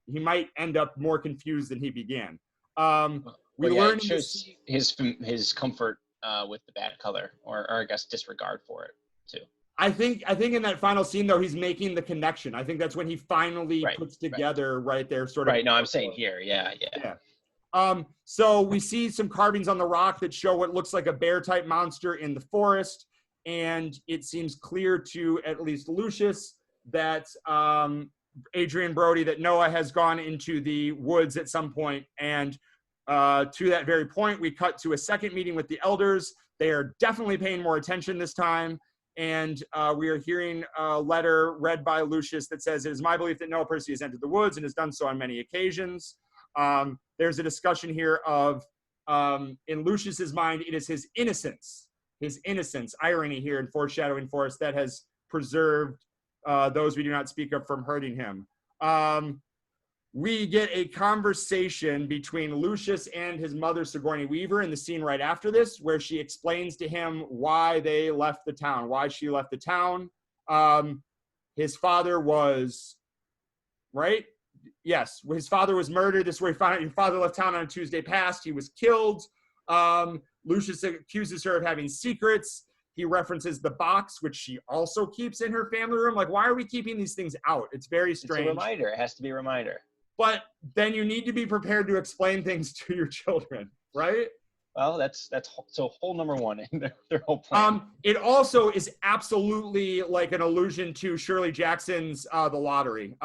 might end up more confused than he began. We learn his comfort with the bad color, or I guess disregard for it too. I think in that final scene though, he's making the connection. I think that's when he finally puts together right there sort of. Right. No, I'm saying here. Yeah. So we see some carvings on the rock that show what looks like a bear type monster in the forest. And it seems clear to at least Lucius that Adrien Brody, that Noah has gone into the woods at some point. And to that very point, we cut to a second meeting with the elders. They are definitely paying more attention this time. And we are hearing a letter read by Lucius that says, "It is my belief that Noah Percy has entered the woods and has done so on many occasions." There's a discussion here of, in Lucius's mind, it is his innocence, irony here and foreshadowing for us, that has preserved those we do not speak of from hurting him. We get a conversation between Lucius and his mother, Sigourney Weaver, in the scene right after this, where she explains to him why they left the town, why she left the town. His father was, right? yes, his father was murdered. This is where he found out your father left town on a Tuesday past. He was killed. Lucius accuses her of having secrets. He references the box, which she also keeps in her family room. Like, why are we keeping these things out? It's very strange. It's a reminder. It has to be a reminder. But then you need to be prepared to explain things to your children, right? Well, that's so hole number one in their whole plan. It also is absolutely like an allusion to Shirley Jackson's The Lottery,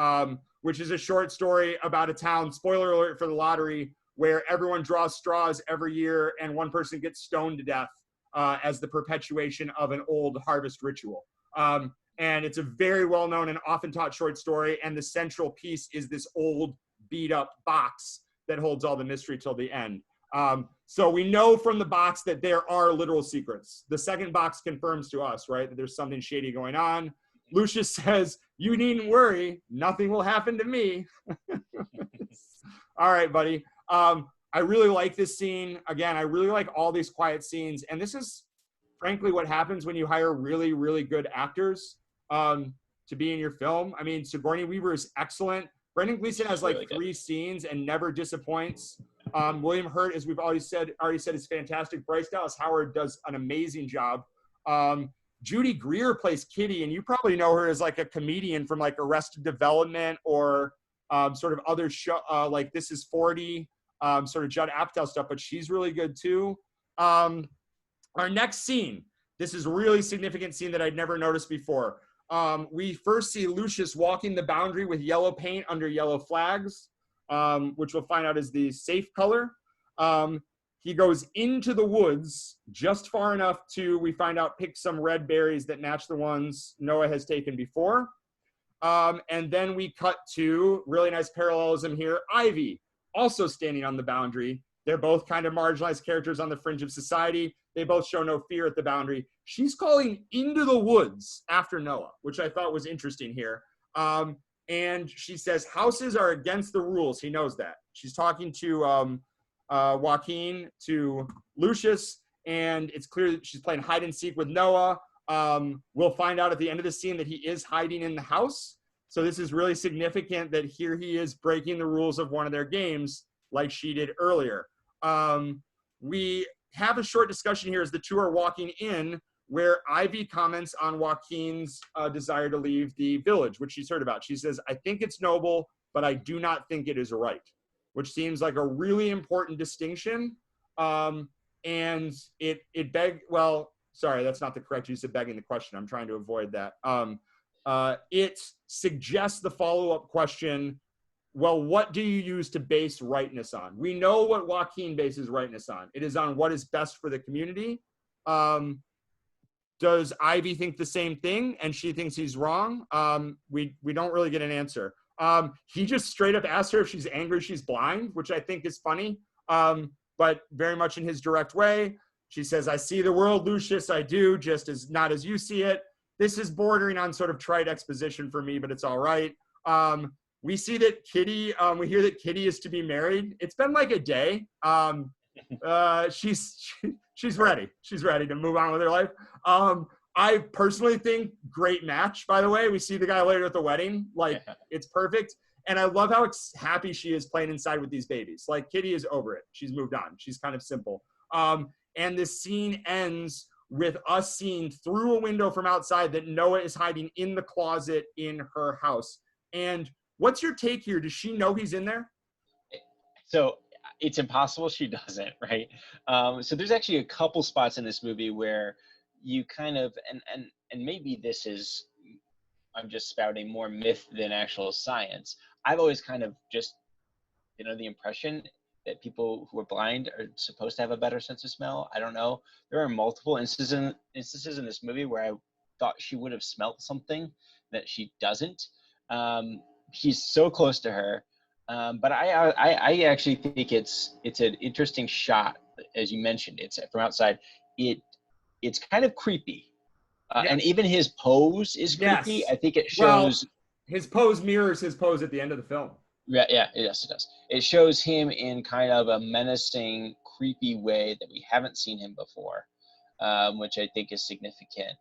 which is a short story about a town, spoiler alert for The Lottery, where everyone draws straws every year and one person gets stoned to death as the perpetuation of an old harvest ritual. And it's a very well-known and often taught short story, and the central piece is this old beat-up box that holds all the mystery till the end. So we know from the box that there are literal secrets. The second box confirms to us, right, that there's something shady going on. Lucius says, you needn't worry. Nothing will happen to me. All right, buddy. I really like this scene. Again, I really like all these quiet scenes. And this is, frankly, what happens when you hire really, really good actors to be in your film. I mean, Sigourney Weaver is excellent. Brendan Gleeson has like really 3 scenes and never disappoints. William Hurt, as we've already said, is fantastic. Bryce Dallas Howard does an amazing job. Judy Greer plays Kitty, and you probably know her as like a comedian from like Arrested Development or sort of other show like This Is 40, sort of Judd Apatow stuff, but she's really good too. Our next scene, this is a really significant scene that I'd never noticed before. We first see Lucius walking the boundary with yellow paint under yellow flags, which we'll find out is the safe color. He goes into the woods just far enough to, we find out, pick some red berries that match the ones Noah has taken before. And then we cut to, really nice parallelism here, Ivy, also standing on the boundary. They're both kind of marginalized characters on the fringe of society. They both show no fear at the boundary. She's calling into the woods after Noah, which I thought was interesting here. And she says, houses are against the rules. He knows that. She's talking to Joaquin, to Lucius, and it's clear that she's playing hide and seek with Noah. We'll find out at the end of the scene that he is hiding in the house. So this is really significant that here he is breaking the rules of one of their games like she did earlier. We have a short discussion here as the two are walking in where Ivy comments on Joaquin's desire to leave the village, which she's heard about. She says, I think it's noble, but I do not think it is right, which seems like a really important distinction. And it begs, well, sorry, that's not the correct use of begging the question. I'm trying to avoid that. It suggests the follow-up question, well, what do you use to base rightness on? We know what Joaquin bases rightness on. It is on what is best for the community. Does Ivy think the same thing and she thinks he's wrong? We don't really get an answer. He just straight up asks her if she's angry she's blind, which I think is funny, but very much in his direct way. She says, I see the world, Lucius, I do, just as not as you see it. This is bordering on sort of trite exposition for me, but it's all right. We see that Kitty, we hear that Kitty is to be married. It's been like a day. She's ready. She's ready to move on with her life. I personally think great match, by the way. We see the guy later at the wedding. Like, it's perfect. And I love how happy she is playing inside with these babies. Like, Kitty is over it. She's moved on. She's kind of simple. And this scene ends with us seeing through a window from outside that Noah is hiding in the closet in her house. And what's your take here? Does she know he's in there? So it's impossible she doesn't, right? So there's actually a couple spots in this movie where you kind of, and maybe this is, I'm just spouting more myth than actual science. I've always kind of just, the impression that people who are blind are supposed to have a better sense of smell. I don't know. There are multiple instances in this movie where I thought she would have smelt something that she doesn't. He's so close to her. But I actually think it's an interesting shot, as you mentioned. It's from outside. It's kind of creepy, yes. And even his pose is creepy. Yes. I think it shows his pose mirrors his pose at the end of the film. Yeah, yes, it does. It shows him in kind of a menacing, creepy way that we haven't seen him before, which I think is significant.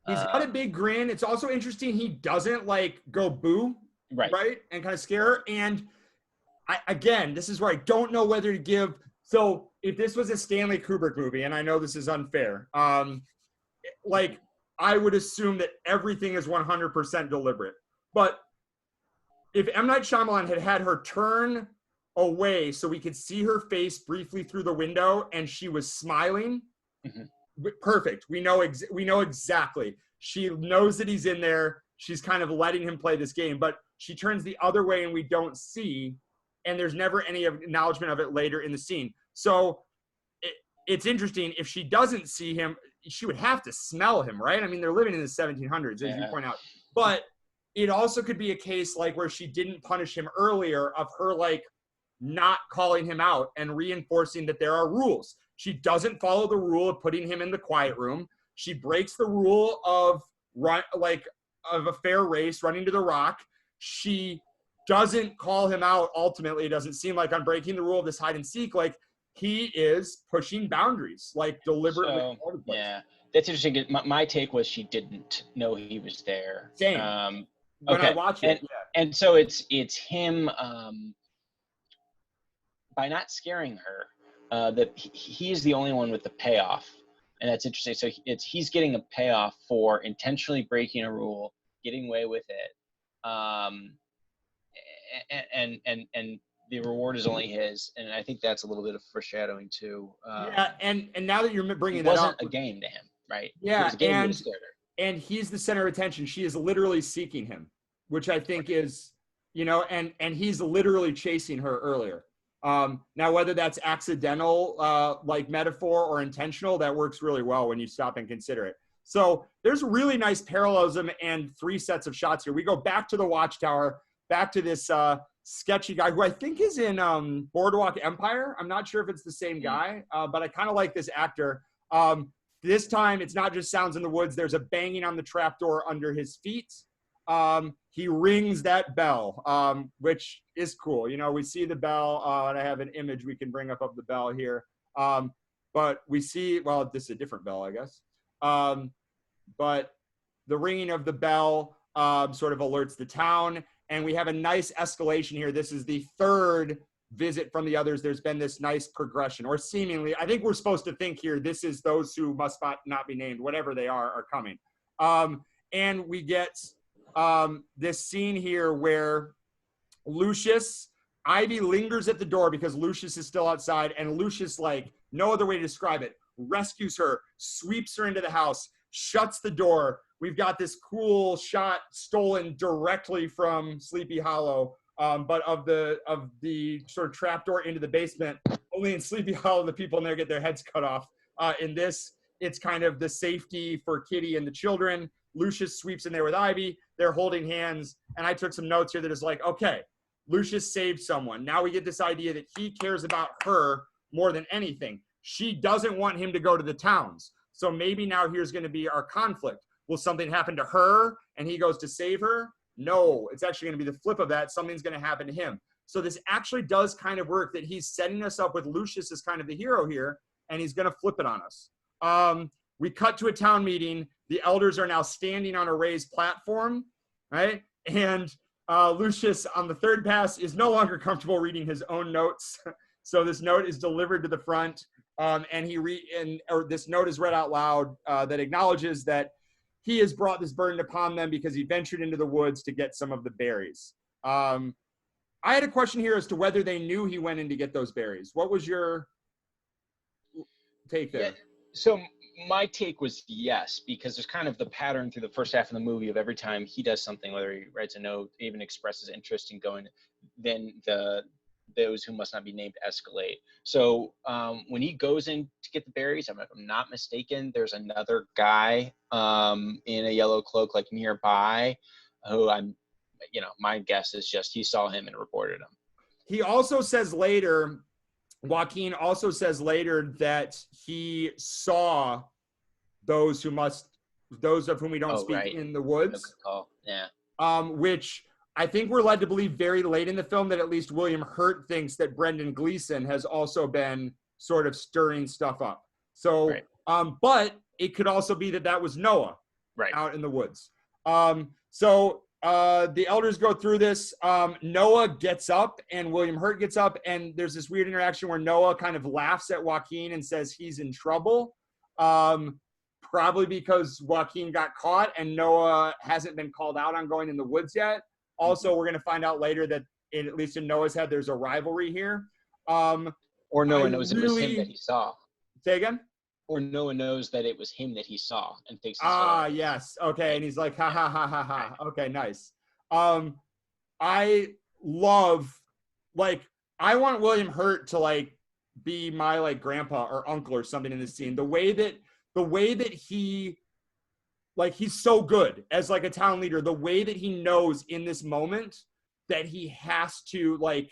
He's got a big grin. It's also interesting he doesn't like go boo, right? And kind of scare her. And again, this is where I don't know whether to give. So if this was a Stanley Kubrick movie, and I know this is unfair, like I would assume that everything is 100% deliberate. But if M. Night Shyamalan had had her turn away so we could see her face briefly through the window and she was smiling, perfect. We know exactly. She knows that he's in there. She's kind of letting him play this game, but she turns the other way and we don't see, and there's never any acknowledgement of it later in the scene. So it's interesting. If she doesn't see him, she would have to smell him, right? I mean, they're living in the 1700s, as you point out. But it also could be a case like where she didn't punish him earlier, of her like not calling him out and reinforcing that there are rules. She doesn't follow the rule of putting him in the quiet room. She breaks the rule of of a fair race, running to the rock. She doesn't call him out. Ultimately, it doesn't seem like I'm breaking the rule of this hide and seek. Like, he is pushing boundaries, like deliberately. So, yeah, that's interesting. My take was she didn't know he was there. Same. When I watch it, and so it's him by not scaring her, that he is the only one with the payoff, and that's interesting. So he's getting a payoff for intentionally breaking a rule, getting away with it, and the reward is only his. And I think that's a little bit of foreshadowing too. And now that you're bringing that up, it wasn't a game to him, right? Yeah, it was a game to scared her. And he's the center of attention. She is literally seeking him, which I think is, and he's literally chasing her earlier. Now, whether that's accidental, like metaphor, or intentional, that works really well when you stop and consider it. So there's really nice parallelism and 3 sets of shots here. We go back to the Watchtower, back to this sketchy guy who I think is in Boardwalk Empire. I'm not sure if it's the same guy, but I kind of like this actor. This time, it's not just sounds in the woods. There's a banging on the trapdoor under his feet. He rings that bell, which is cool. We see the bell, and I have an image we can bring up of the bell here. But we see, well, this is a different bell, I guess. But the ringing of the bell sort of alerts the town, and we have a nice escalation here. This is the 3rd visit from the others. There's been this nice progression, or seemingly. I think we're supposed to think here, this is those who must not be named, whatever they are coming. And we get this scene here where Ivy lingers at the door because Lucius is still outside, and Lucius, like no other way to describe it, rescues her, sweeps her into the house, shuts the door. We've got this cool shot stolen directly from Sleepy Hollow, but of the sort of trapdoor into the basement. Only in Sleepy Hollow, the people in there get their heads cut off. In this, it's kind of the safety for Kitty and the children. Lucius sweeps in there with Ivy. They're holding hands. And I took some notes here that is like, okay, Lucius saved someone. Now we get this idea that he cares about her more than anything. She doesn't want him to go to the towns. So maybe now here's going to be our conflict. Will something happen to her and he goes to save her? No, it's actually going to be the flip of that. Something's going to happen to him. So this actually does kind of work, that he's setting us up with Lucius as kind of the hero here, and he's going to flip it on us. We cut to a town meeting. The elders are now standing on a raised platform, right? And Lucius, on the 3rd pass, is no longer comfortable reading his own notes. So this note is delivered to the front, and this note is read out loud that acknowledges that he has brought this burden upon them because he ventured into the woods to get some of the berries. I had a question here as to whether they knew he went in to get those berries. What was your take there? Yeah, so my take was yes, because there's kind of the pattern through the first half of the movie of every time he does something, whether he writes a note, even expresses interest in going, then those who must not be named escalate. So when he goes in to get the berries, if I'm not mistaken, there's another guy in a yellow cloak like nearby who my guess is just he saw him and reported him. He also says later, Joaquin also says later that he saw those of whom we don't speak in the woods. Yeah. Which I think we're led to believe very late in the film that at least William Hurt thinks that Brendan Gleeson has also been sort of stirring stuff up. So, but it could also be that was Noah out in the woods. So The elders go through this. Noah gets up and William Hurt gets up, and there's this weird interaction where Noah kind of laughs at Joaquin and says he's in trouble. Probably because Joaquin got caught and Noah hasn't been called out on going in the woods yet. Also, we're going to find out later that at least in Noah's head, there's a rivalry here. Or Noah knows it was him that he saw. Say again? Or Noah knows that it was him that he saw and thinks. Yes. Okay. And he's like, ha ha ha ha ha. Okay, nice. I love, like, I want William Hurt to like be my like grandpa or uncle or something in this scene. The way that he, like, he's so good as like a town leader. The way that he knows in this moment that he has to like,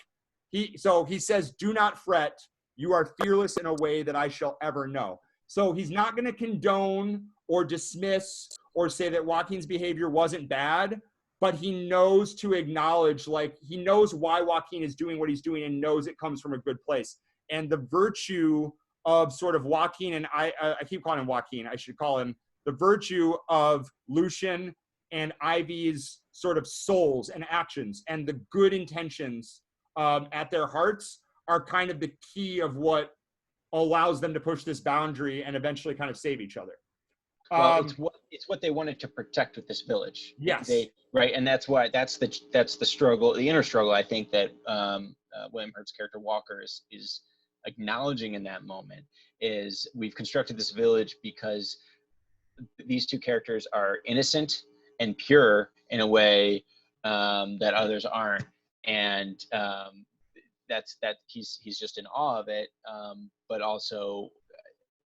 he says, "Do not fret. You are fearless in a way that I shall ever know." So he's not going to condone or dismiss or say that Joaquin's behavior wasn't bad, but he knows to acknowledge, like, he knows why Joaquin is doing what he's doing and knows it comes from a good place. And the virtue of sort of Joaquin, and I keep calling him Joaquin, I should call him, the virtue of Lucian and Ivy's sort of souls and actions and the good intentions at their hearts are kind of the key of what allows them to push this boundary and eventually kind of save each other. Well, it's what they wanted to protect with this village. Yes. Right. And that's the struggle, the inner struggle, I think, that William Hurt's character Walker is acknowledging in that moment. Is we've constructed this village because these two characters are innocent and pure in a way that others aren't. And he's just in awe of it, but also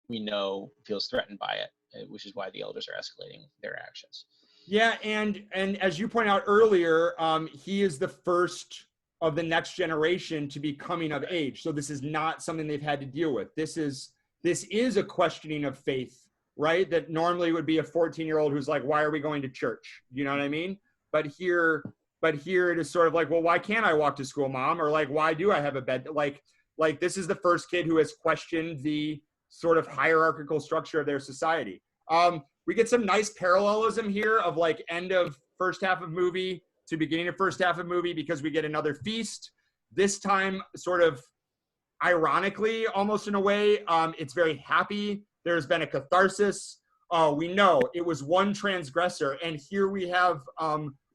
we know feels threatened by it, which is why the elders are escalating their actions. Yeah, and as you point out earlier, he is the first of the next generation to be coming of age. So this is not something they've had to deal with. This is a questioning of faith, right? That normally would be a 14-year-old who's like, "Why are we going to church?" You know what I mean? But here it is sort of like, "Well, why can't I walk to school, Mom?" Or like, "Why do I have a bed?" Like this is the first kid who has questioned the sort of hierarchical structure of their society. We get some nice parallelism here of like end of first half of movie to beginning of first half of movie, because we get another feast. This time, sort of ironically, almost in a way, it's very happy. There's been a catharsis. We know it was one transgressor, and here we have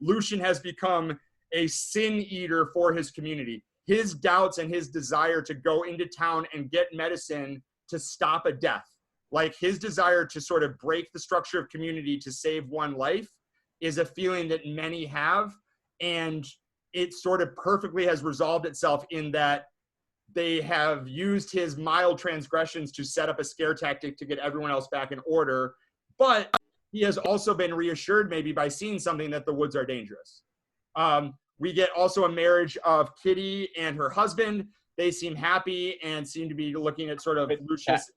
Lucian has become a sin eater for his community. His doubts and his desire to go into town and get medicine to stop a death, like his desire to sort of break the structure of community to save one life, is a feeling that many have. And it sort of perfectly has resolved itself in that they have used his mild transgressions to set up a scare tactic to get everyone else back in order. But he has also been reassured maybe by seeing something that the woods are dangerous. We get also a marriage of Kitty and her husband. They seem happy and seem to be looking at sort of Lucius.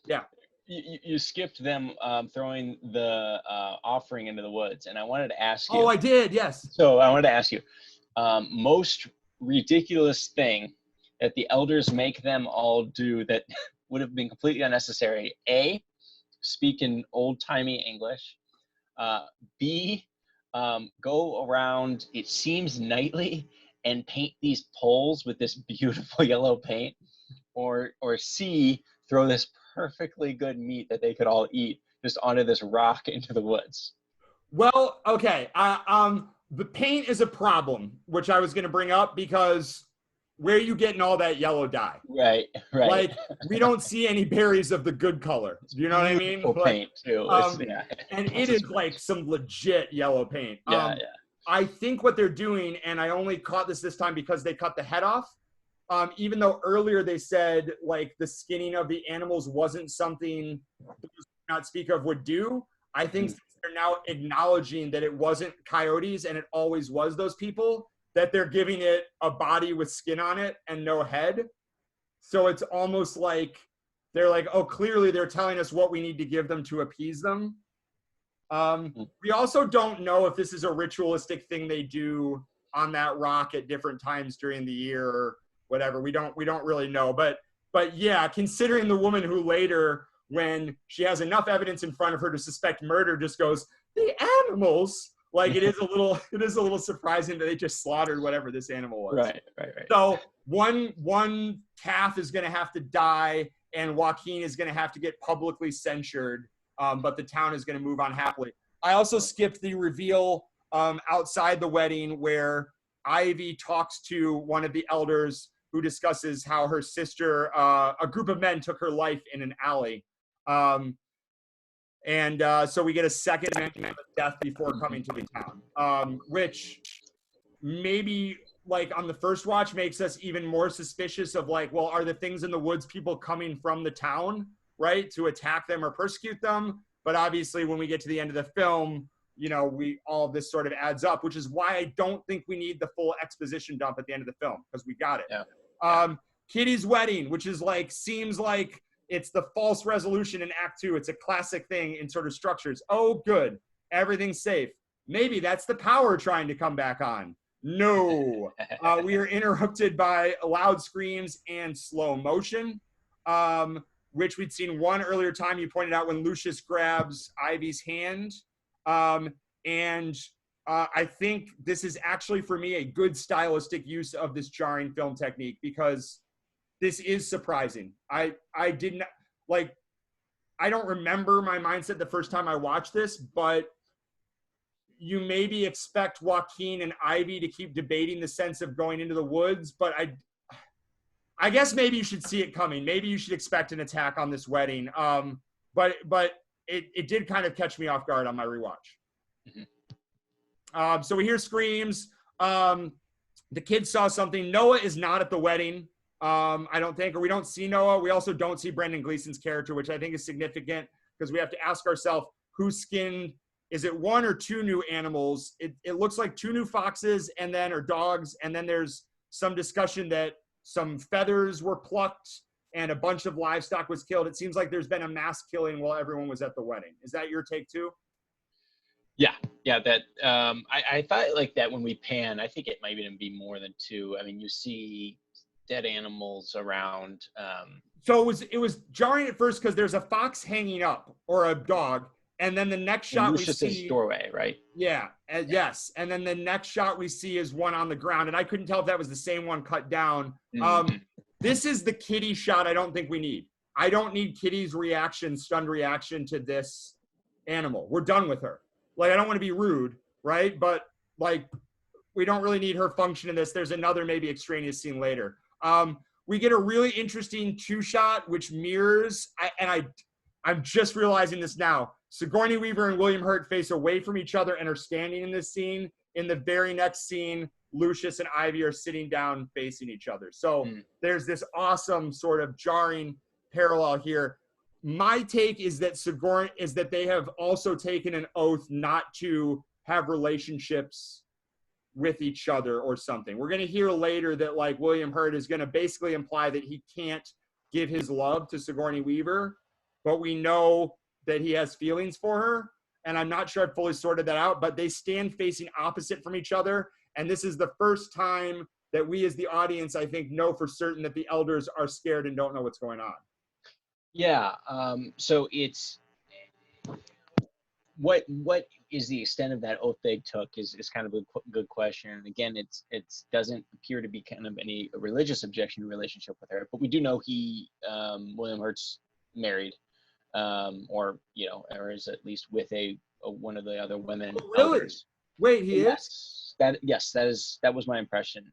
Yeah. You skipped them throwing the offering into the woods, and I wanted to ask you. Oh, I did, yes. So I wanted to ask you, most ridiculous thing that the elders make them all do that would have been completely unnecessary. A, speak in old-timey English. B, go around, it seems nightly, and paint these poles with this beautiful yellow paint. Or C, throw this perfectly good meat that they could all eat just onto this rock into the woods. Well, okay. The paint is a problem, which I was going to bring up, because where are you getting all that yellow dye? Right. Like, we don't see any berries of the good color. Do you know what I mean? Paint too. And it is like some legit yellow paint. Yeah. I think what they're doing, and I only caught this time because they cut the head off. Even though earlier they said like the skinning of the animals wasn't something those not speak of would do, I think they're now acknowledging that it wasn't coyotes and it always was those people, that they're giving it a body with skin on it and no head. So it's almost like they're like, oh, clearly they're telling us what we need to give them to appease them. We also don't know if this is a ritualistic thing they do on that rock at different times during the year or whatever. We don't really know. But yeah, considering the woman who later, when she has enough evidence in front of her to suspect murder, just goes, the animals, Like it is a little surprising that they just slaughtered whatever this animal was. Right. So one calf is going to have to die, and Joaquin is going to have to get publicly censured, but the town is going to move on happily. I also skipped the reveal outside the wedding where Ivy talks to one of the elders who discusses how her sister, a group of men took her life in an alley. So we get a second mention of death before coming to the town, which maybe like on the first watch makes us even more suspicious of like, well, are the things in the woods people coming from the town, right, to attack them or persecute them? But obviously when we get to the end of the film, you know, all of this sort of adds up, which is why I don't think we need the full exposition dump at the end of the film, because we got it. Yeah. Kitty's wedding, which is like, seems like it's the false resolution in Act 2. It's a classic thing in sort of structures. Oh, good. Everything's safe. Maybe that's the power trying to come back on. No. We are interrupted by loud screams and slow motion, which we'd seen one earlier time. You pointed out when Lucius grabs Ivy's hand. I think this is actually, for me, a good stylistic use of this jarring film technique, because this is surprising. I don't remember my mindset the first time I watched this, but you maybe expect Joaquin and Ivy to keep debating the sense of going into the woods, but I guess maybe you should see it coming. Maybe you should expect an attack on this wedding. But it did kind of catch me off guard on my rewatch. Mm-hmm. So we hear screams. The kids saw something. Noah is not at the wedding, I don't think, or we don't see Noah. We also don't see Brendan Gleeson's character, which I think is significant because we have to ask ourselves, who skinned? Is it one or two new animals? It looks like two new foxes or dogs, and then there's some discussion that some feathers were plucked and a bunch of livestock was killed. It seems like there's been a mass killing while everyone was at the wedding. Is that your take too? Yeah. That I thought like that when we pan, I think it might even be more than two. I mean, you see dead animals around. So it was jarring at first because there's a fox hanging up or a dog. And then the next shot we see doorway, right? Yeah. Yes. And then the next shot we see is one on the ground. And I couldn't tell if that was the same one cut down. Mm-hmm. This is the Kitty shot I don't think we need. I don't need Kitty's stunned reaction to this animal. We're done with her. Like, I don't want to be rude, right? But like, we don't really need her function in this. There's another maybe extraneous scene later. We get a really interesting two shot, which mirrors, I'm just realizing this now. Sigourney Weaver and William Hurt face away from each other and are standing in this scene. In the very next scene, Lucius and Ivy are sitting down facing each other. So there's this awesome sort of jarring parallel here. My take is that they have also taken an oath not to have relationships with each other or something. We're going to hear later that like William Hurt is going to basically imply that he can't give his love to Sigourney Weaver, but we know that he has feelings for her. And I'm not sure I've fully sorted that out, but they stand facing opposite from each other. And this is the first time that we as the audience, I think, know for certain that the elders are scared and don't know what's going on. Yeah. So it's what is the extent of that oath they took is kind of a good question. And again, it doesn't appear to be kind of any religious objection to relationship with her, but we do know William Hurt's married. Or is at least with one of the other women. Oh, really? Elders. Wait, he is? That was my impression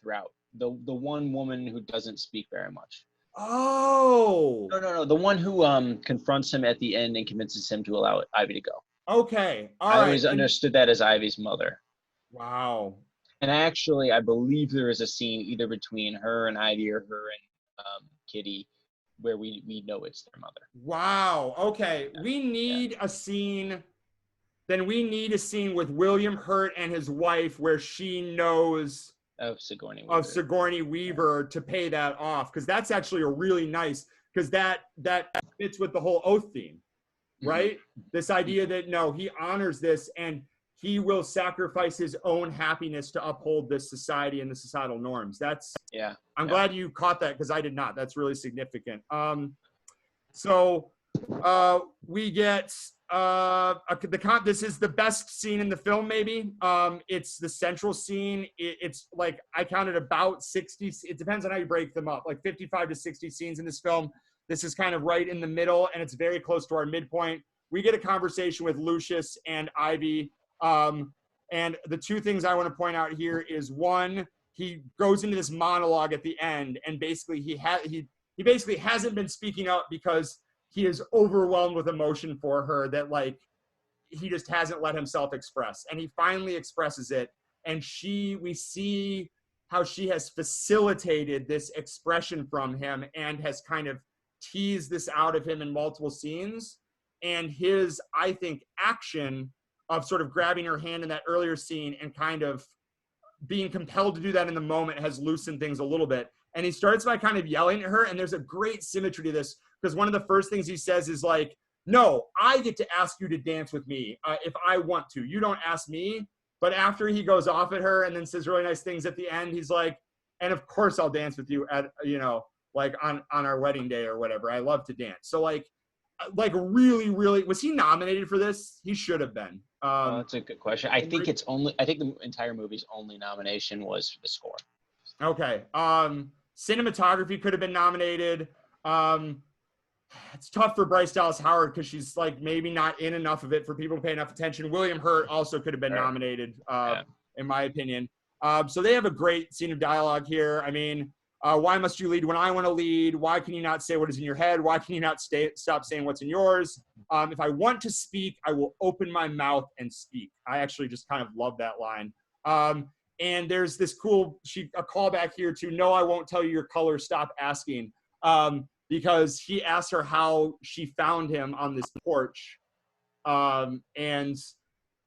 throughout. The one woman who doesn't speak very much. Oh. No. The one who confronts him at the end and convinces him to allow Ivy to go. Okay. I always understood that as Ivy's mother. Wow. And I believe there is a scene either between her and Ivy or her and Kitty where we know it's their mother. Wow. Okay. We need a scene. Then we need a scene with William Hurt and his wife where she knows of Sigourney Weaver to pay that off. Because that's actually a really nice, because that fits with the whole oath theme, right? Mm-hmm. This idea that no, he honors this and he will sacrifice his own happiness to uphold this society and the societal norms. I'm glad you caught that because I did not. That's really significant. So we get this is the best scene in the film, maybe. It's the central scene. It's like, I counted about 60. It depends on how you break them up, like 55 to 60 scenes in this film. This is kind of right in the middle, and it's very close to our midpoint. We get a conversation with Lucius and Ivy. And the two things I want to point out here is, one, he goes into this monologue at the end, and basically he basically hasn't been speaking up because he is overwhelmed with emotion for her, that like he just hasn't let himself express. And he finally expresses it. And we see how she has facilitated this expression from him and has kind of teased this out of him in multiple scenes. And his, I think, action of sort of grabbing her hand in that earlier scene and kind of being compelled to do that in the moment has loosened things a little bit. And he starts by kind of yelling at her. And there's a great symmetry to this, because one of the first things he says is like, no, I get to ask you to dance with me if I want to. You don't ask me. But after he goes off at her and then says really nice things at the end, he's like, and of course I'll dance with you at, like on our wedding day or whatever. I love to dance. So like really, really, was he nominated for this? He should have been. That's a good question. I think the entire movie's only nomination was for the score. Okay. Cinematography could have been nominated. It's tough for Bryce Dallas Howard because she's like maybe not in enough of it for people to pay enough attention. William Hurt also could have been nominated, in my opinion. So they have a great scene of dialogue here. I mean, why must you lead when I want to lead? Why can you not say what is in your head? Why can you not stop saying what's in yours? If I want to speak, I will open my mouth and speak. I actually just kind of love that line. And there's this cool a callback here to, no, I won't tell you your color. Stop asking. Because he asked her how she found him on this porch. And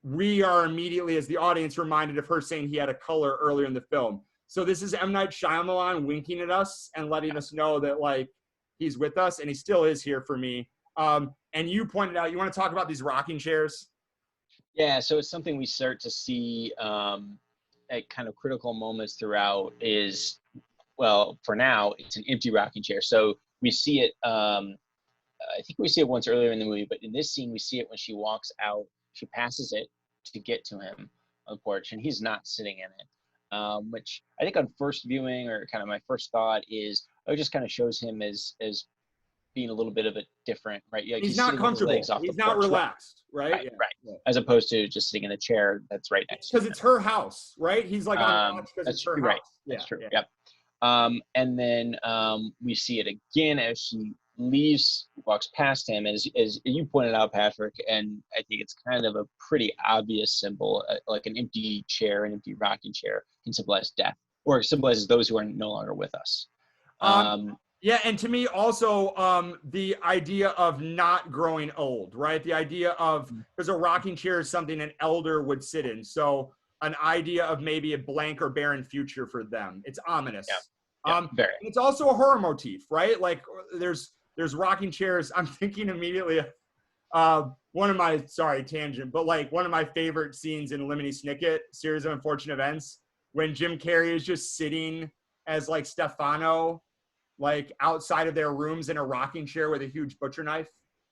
we are immediately, as the audience, reminded of her saying he had a color earlier in the film. So this is M. Night Shyamalan winking at us and letting us know that like he's with us, and he still is here for me. And you pointed out, you want to talk about these rocking chairs? Yeah, so it's something we start to see at kind of critical moments throughout is, well, for now, it's an empty rocking chair. So we see it, I think we see it once earlier in the movie, but in this scene, we see it when she walks out. She passes it to get to him on the porch, and he's not sitting in it, which I think on first viewing, or kind of my first thought is, it just kind of shows him as being a little bit of a different, right? Like he's not comfortable. He's not relaxed, right? Right, right. Yeah. As opposed to just sitting in a chair that's right next to him. Because it's her house, right? He's like on the couch because it's her house. That's true. Yep. And then we see it again as she leaves, walks past him, as you pointed out, Patrick, and I think it's kind of a pretty obvious symbol, like an empty chair, an empty rocking chair can symbolize death, or symbolizes those who are no longer with us. Yeah, and to me also, the idea of not growing old, right? The idea of, because a rocking chair is something an elder would sit in, so an idea of maybe a blank or barren future for them. It's ominous. Yeah, very. It's also a horror motif, right? Like there's rocking chairs. I'm thinking immediately of one of my, sorry, tangent, but like one of my favorite scenes in Lemony Snicket, Series of Unfortunate Events, when Jim Carrey is just sitting as like Stefano, like outside of their rooms in a rocking chair with a huge butcher knife.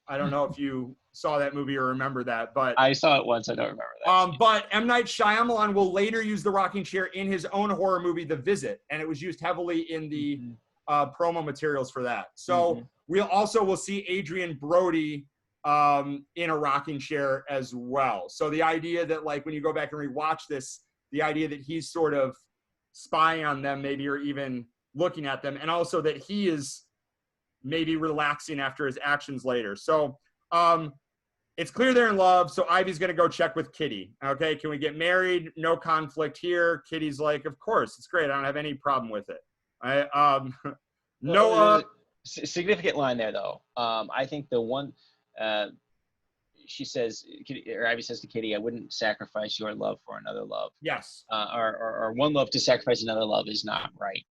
I don't know if you saw that movie or remember that, but I saw it once. I don't remember that. But M. Night Shyamalan will later use the rocking chair in his own horror movie, The Visit, and it was used heavily in the promo materials for that. So we'll see Adrian Brody in a rocking chair as well. So the idea that like when you go back and rewatch this, the idea that he's sort of spying on them, maybe, or even looking at them, and also that he is maybe relaxing after his actions later. So it's clear they're in love. So Ivy's going to go check with Kitty. Okay, can we get married? No conflict here. Kitty's like, of course, it's great. I don't have any problem with it. Noah. Significant line there, though. I think the one she says, or Ivy says to Kitty, I wouldn't sacrifice your love for another love. Yes. Or one love to sacrifice another love is not right.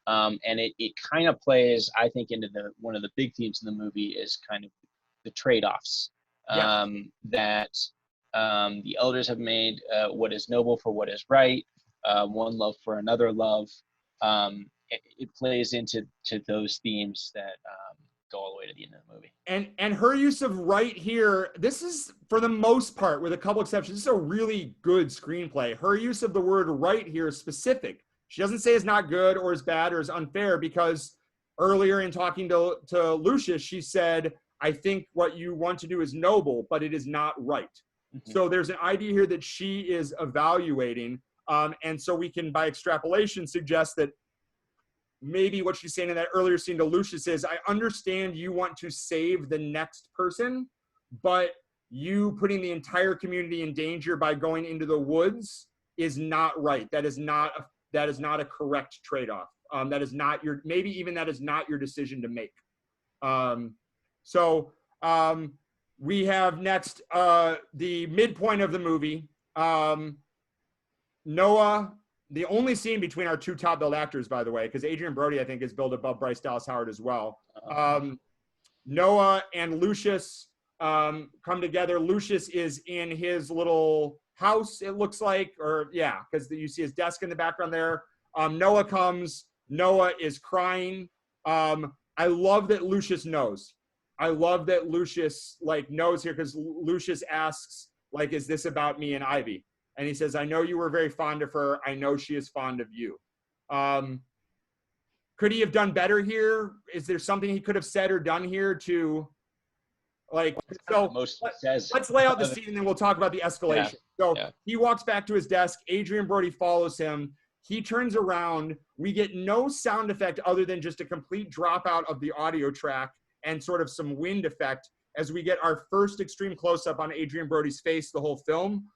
And it kind of plays, I think, into one of the big themes in the movie is kind of the trade-offs that the elders have made, what is noble for what is right, one love for another love. It plays into those themes that go all the way to the end of the movie. And her use of right here, this is, for the most part, with a couple exceptions, this is a really good screenplay. Her use of the word right here is specific. She doesn't say it's not good or is bad or is unfair, because earlier in talking to Lucius, she said, I think what you want to do is noble, but it is not right. Mm-hmm. So there's an idea here that she is evaluating. And so we can, by extrapolation, suggest that maybe what she's saying in that earlier scene to Lucius is, I understand you want to save the next person, but you putting the entire community in danger by going into the woods is not right. That is not a correct trade-off. That is not your, maybe even that is not your decision to make. We have next the midpoint of the movie. Noah, the only scene between our two top billed actors, by the way, because Adrian Brody, I think, is billed above Bryce Dallas Howard as well. Noah and Lucius come together. Lucius is in his little house, it looks like, or yeah, because you see his desk in the background there. Noah comes. Noah is crying. I love that Lucius knows. I love that Lucius knows here, because Lucius asks, is this about me and Ivy? And he says, I know you were very fond of her. I know she is fond of you. Could he have done better here? Is there something he could have said or done here to let's lay out the scene and then we'll talk about the escalation. He walks back to his desk. Adrian Brody follows him. He turns around. We get no sound effect other than just a complete dropout of the audio track and sort of some wind effect as we get our first extreme close-up on Adrian Brody's face the whole film.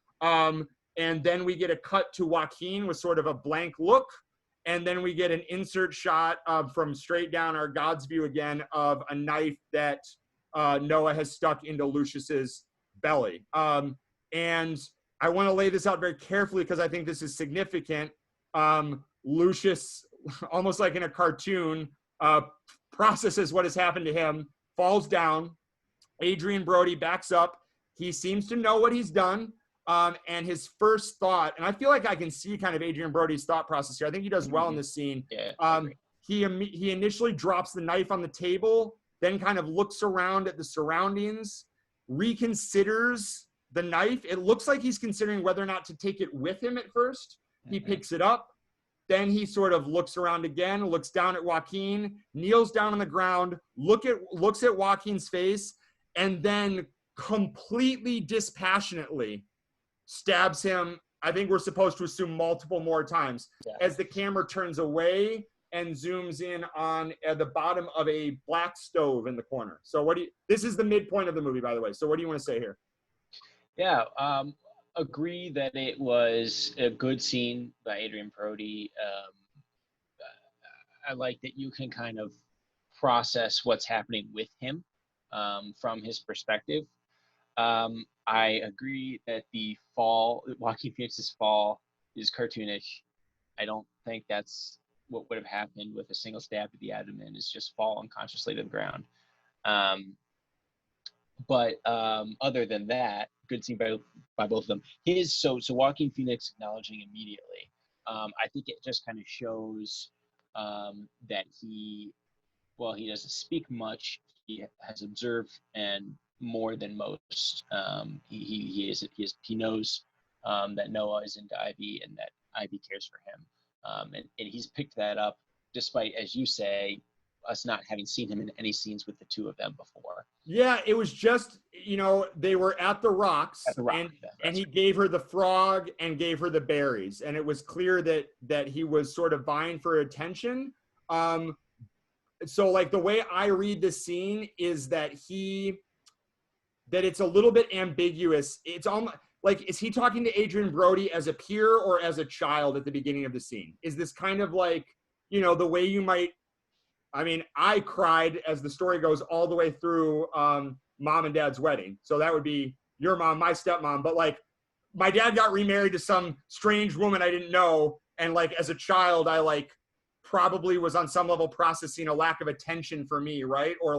And then we get a cut to Joaquin with sort of a blank look. And then we get an insert shot from straight down our God's view again of a knife that Noah has stuck into Lucius's belly. And I want to lay this out very carefully because I think this is significant. Lucius, almost like in a cartoon, processes what has happened to him, falls down. Adrian Brody backs up. He seems to know what he's done. And his first thought, and I feel like I can see kind of Adrian Brody's thought process here. I think he does well in this scene. He initially drops the knife on the table, then kind of looks around at the surroundings, reconsiders the knife. It looks like he's considering whether or not to take it with him at first. He picks it up. Then he sort of looks around again, looks down at Joaquin, kneels down on the ground, looks at Joaquin's face, and then completely dispassionately stabs him. I think we're supposed to assume multiple more times as the camera turns away and zooms in on the bottom of a black stove in the corner. So this is the midpoint of the movie, by the way. So what do you want to say here? Yeah, agree that it was a good scene by Adrian Brody. I like that you can kind of process what's happening with him from his perspective. I agree that the fall, Joaquin Phoenix's fall, is cartoonish. I don't think that's what would have happened with a single stab to the abdomen, is just fall unconsciously to the ground. But other than that, good scene by both of them. So Joaquin Phoenix acknowledging immediately. I think it just kind of shows that he doesn't speak much. He has observed and more than most. He knows that Noah is into Ivy and that Ivy cares for him. And he's picked that up despite, as you say, us not having seen him in any scenes with the two of them before. Yeah, it was just, they were at the rocks, and he gave her the frog and gave her the berries. And it was clear that he was sort of vying for attention. So the way I read this scene is that it's a little bit ambiguous. It's almost is he talking to Adrian Brody as a peer or as a child at the beginning of the scene? Is this kind of the way you might, I cried as the story goes all the way through Mom and Dad's wedding. So that would be your mom, my stepmom. But my dad got remarried to some strange woman I didn't know. And as a child, I probably was on some level processing a lack of attention for me, right? Or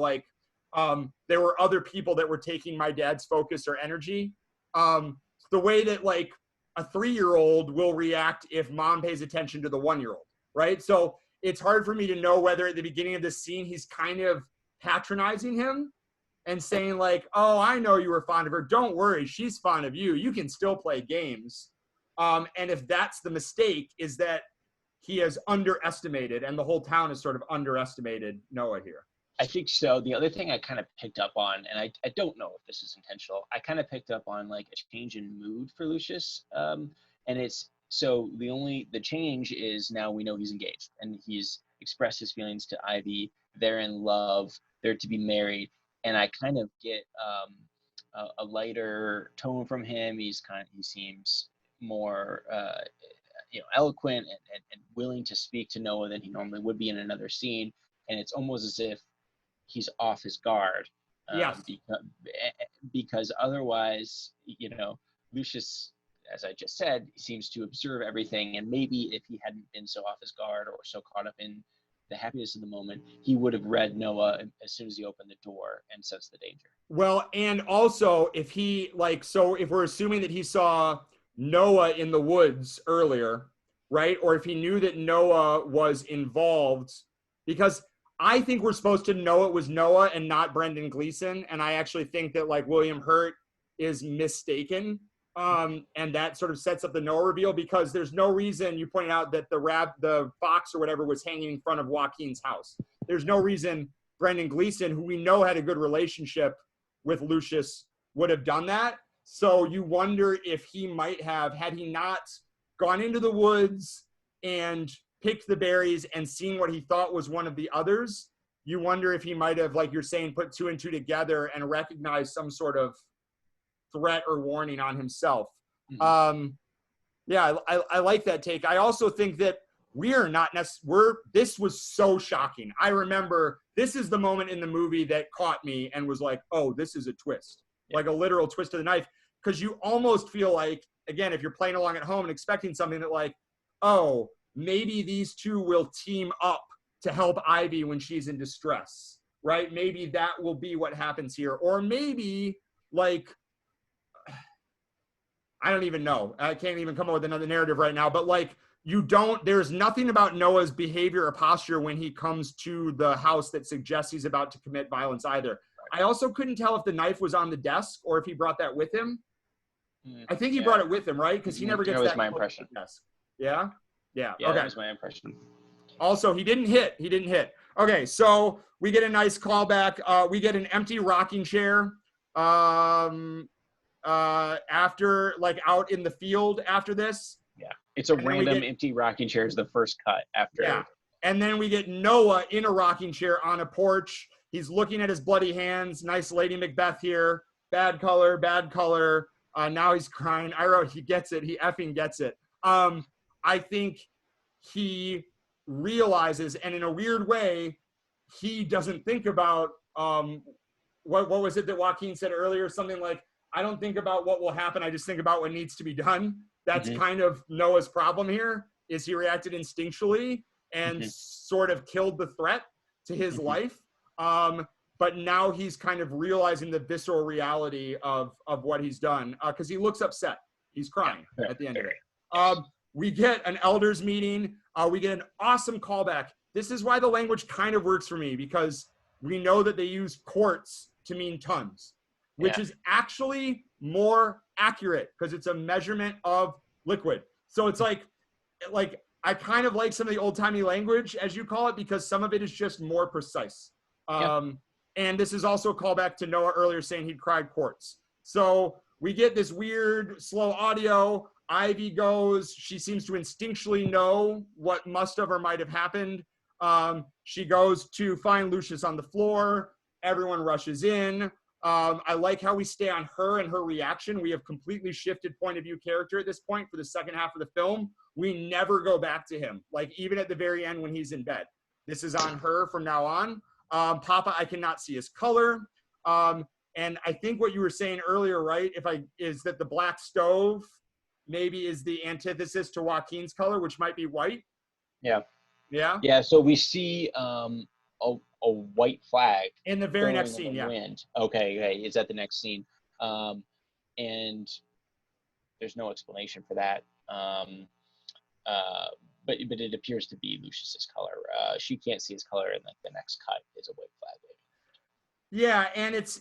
there were other people that were taking my dad's focus or energy. The way that a 3-year-old will react if mom pays attention to the 1-year-old, right? So it's hard for me to know whether at the beginning of this scene, he's kind of patronizing him and saying like, oh, I know you were fond of her. Don't worry, she's fond of you. You can still play games. And if that's the mistake, is that he has underestimated, and the whole town has sort of underestimated Noah here. I think so. The other thing I kind of picked up on, and I don't know if this is intentional, I kind of picked up on like a change in mood for Lucius. And it's so the change is now we know he's engaged and he's expressed his feelings to Ivy. They're in love. They're to be married. And I kind of get a lighter tone from him. He seems more eloquent and willing to speak to Noah than he normally would be in another scene. And it's almost as if he's off his guard. Yes. Because otherwise, Lucius, as I just said, seems to observe everything. And maybe if he hadn't been so off his guard or so caught up in the happiness of the moment, he would have read Noah as soon as he opened the door and sensed the danger. Well, and also if we're assuming that he saw Noah in the woods earlier, right? Or if he knew that Noah was involved, because I think we're supposed to know it was Noah and not Brendan Gleeson. And I actually think that like William Hurt is mistaken. And that sort of sets up the Noah reveal, because there's no reason, you pointed out that the fox or whatever was hanging in front of Joaquin's house. There's no reason Brendan Gleeson, who we know had a good relationship with Lucius, would have done that. So you wonder if he might have, had he not gone into the woods and picked the berries and seen what he thought was one of the others, you wonder if he might have, like you're saying, put two and two together and recognized some sort of threat or warning on himself. Mm-hmm. I like that take. I also think that this was so shocking. I remember this is the moment in the movie that caught me and was like, oh, this is a twist, like a literal twist of the knife. Because you almost feel like, again, if you're playing along at home and expecting something that like, oh, maybe these two will team up to help Ivy when she's in distress, right? Maybe that will be what happens here. Or maybe like, I don't even know. I can't even come up with another narrative right now, but like there's nothing about Noah's behavior or posture when he comes to the house that suggests he's about to commit violence either. I also couldn't tell if the knife was on the desk or if he brought that with him. I think he brought it with him, right? Because he never gets that. That was my impression. Desk. Yeah? Yeah. Yeah, okay. That was my impression. Also, he didn't hit. Okay, so we get a nice callback. We get an empty rocking chair. After, like, out in the field after this. Yeah, it's a random empty rocking chair is the first cut after. Yeah, and then we get Noah in a rocking chair on a porch. He's looking at his bloody hands. Nice Lady Macbeth here. Bad color. Now he's crying. I wrote, he gets it. He effing gets it. I think he realizes, and in a weird way, he doesn't think about what was it that Joaquin said earlier? Something like, I don't think about what will happen. I just think about what needs to be done. That's kind of Noah's problem here, is he reacted instinctually and sort of killed the threat to his life. But now he's kind of realizing the visceral reality of what he's done, because he looks upset. He's crying at the end of it. We get an elders meeting. We get an awesome callback. This is why the language kind of works for me, because we know that they use quarts to mean tons, which is actually more accurate because it's a measurement of liquid. So it's like I kind of like some of the old-timey language, as you call it, because some of it is just more precise. And this is also a callback to Noah earlier saying he'd cried quarts. So we get this weird, slow audio. Ivy goes. She seems to instinctually know what must have or might have happened. She goes to find Lucius on the floor. Everyone rushes in. I like how we stay on her and her reaction. We have completely shifted point of view character at this point for the second half of the film. We never go back to him, like even at the very end when he's in bed. This is on her from now on. Papa, I cannot see his color. And I think what you were saying earlier, right, is that the black stove maybe is the antithesis to Joaquin's color, which might be white. Yeah. Yeah? Yeah, so we see a white flag in the very next scene. Wind. Okay, is that the next scene? And there's no explanation for that. But it appears to be Lucius's color. She can't see his color, and like the next cut is a white flag. Yeah, and it's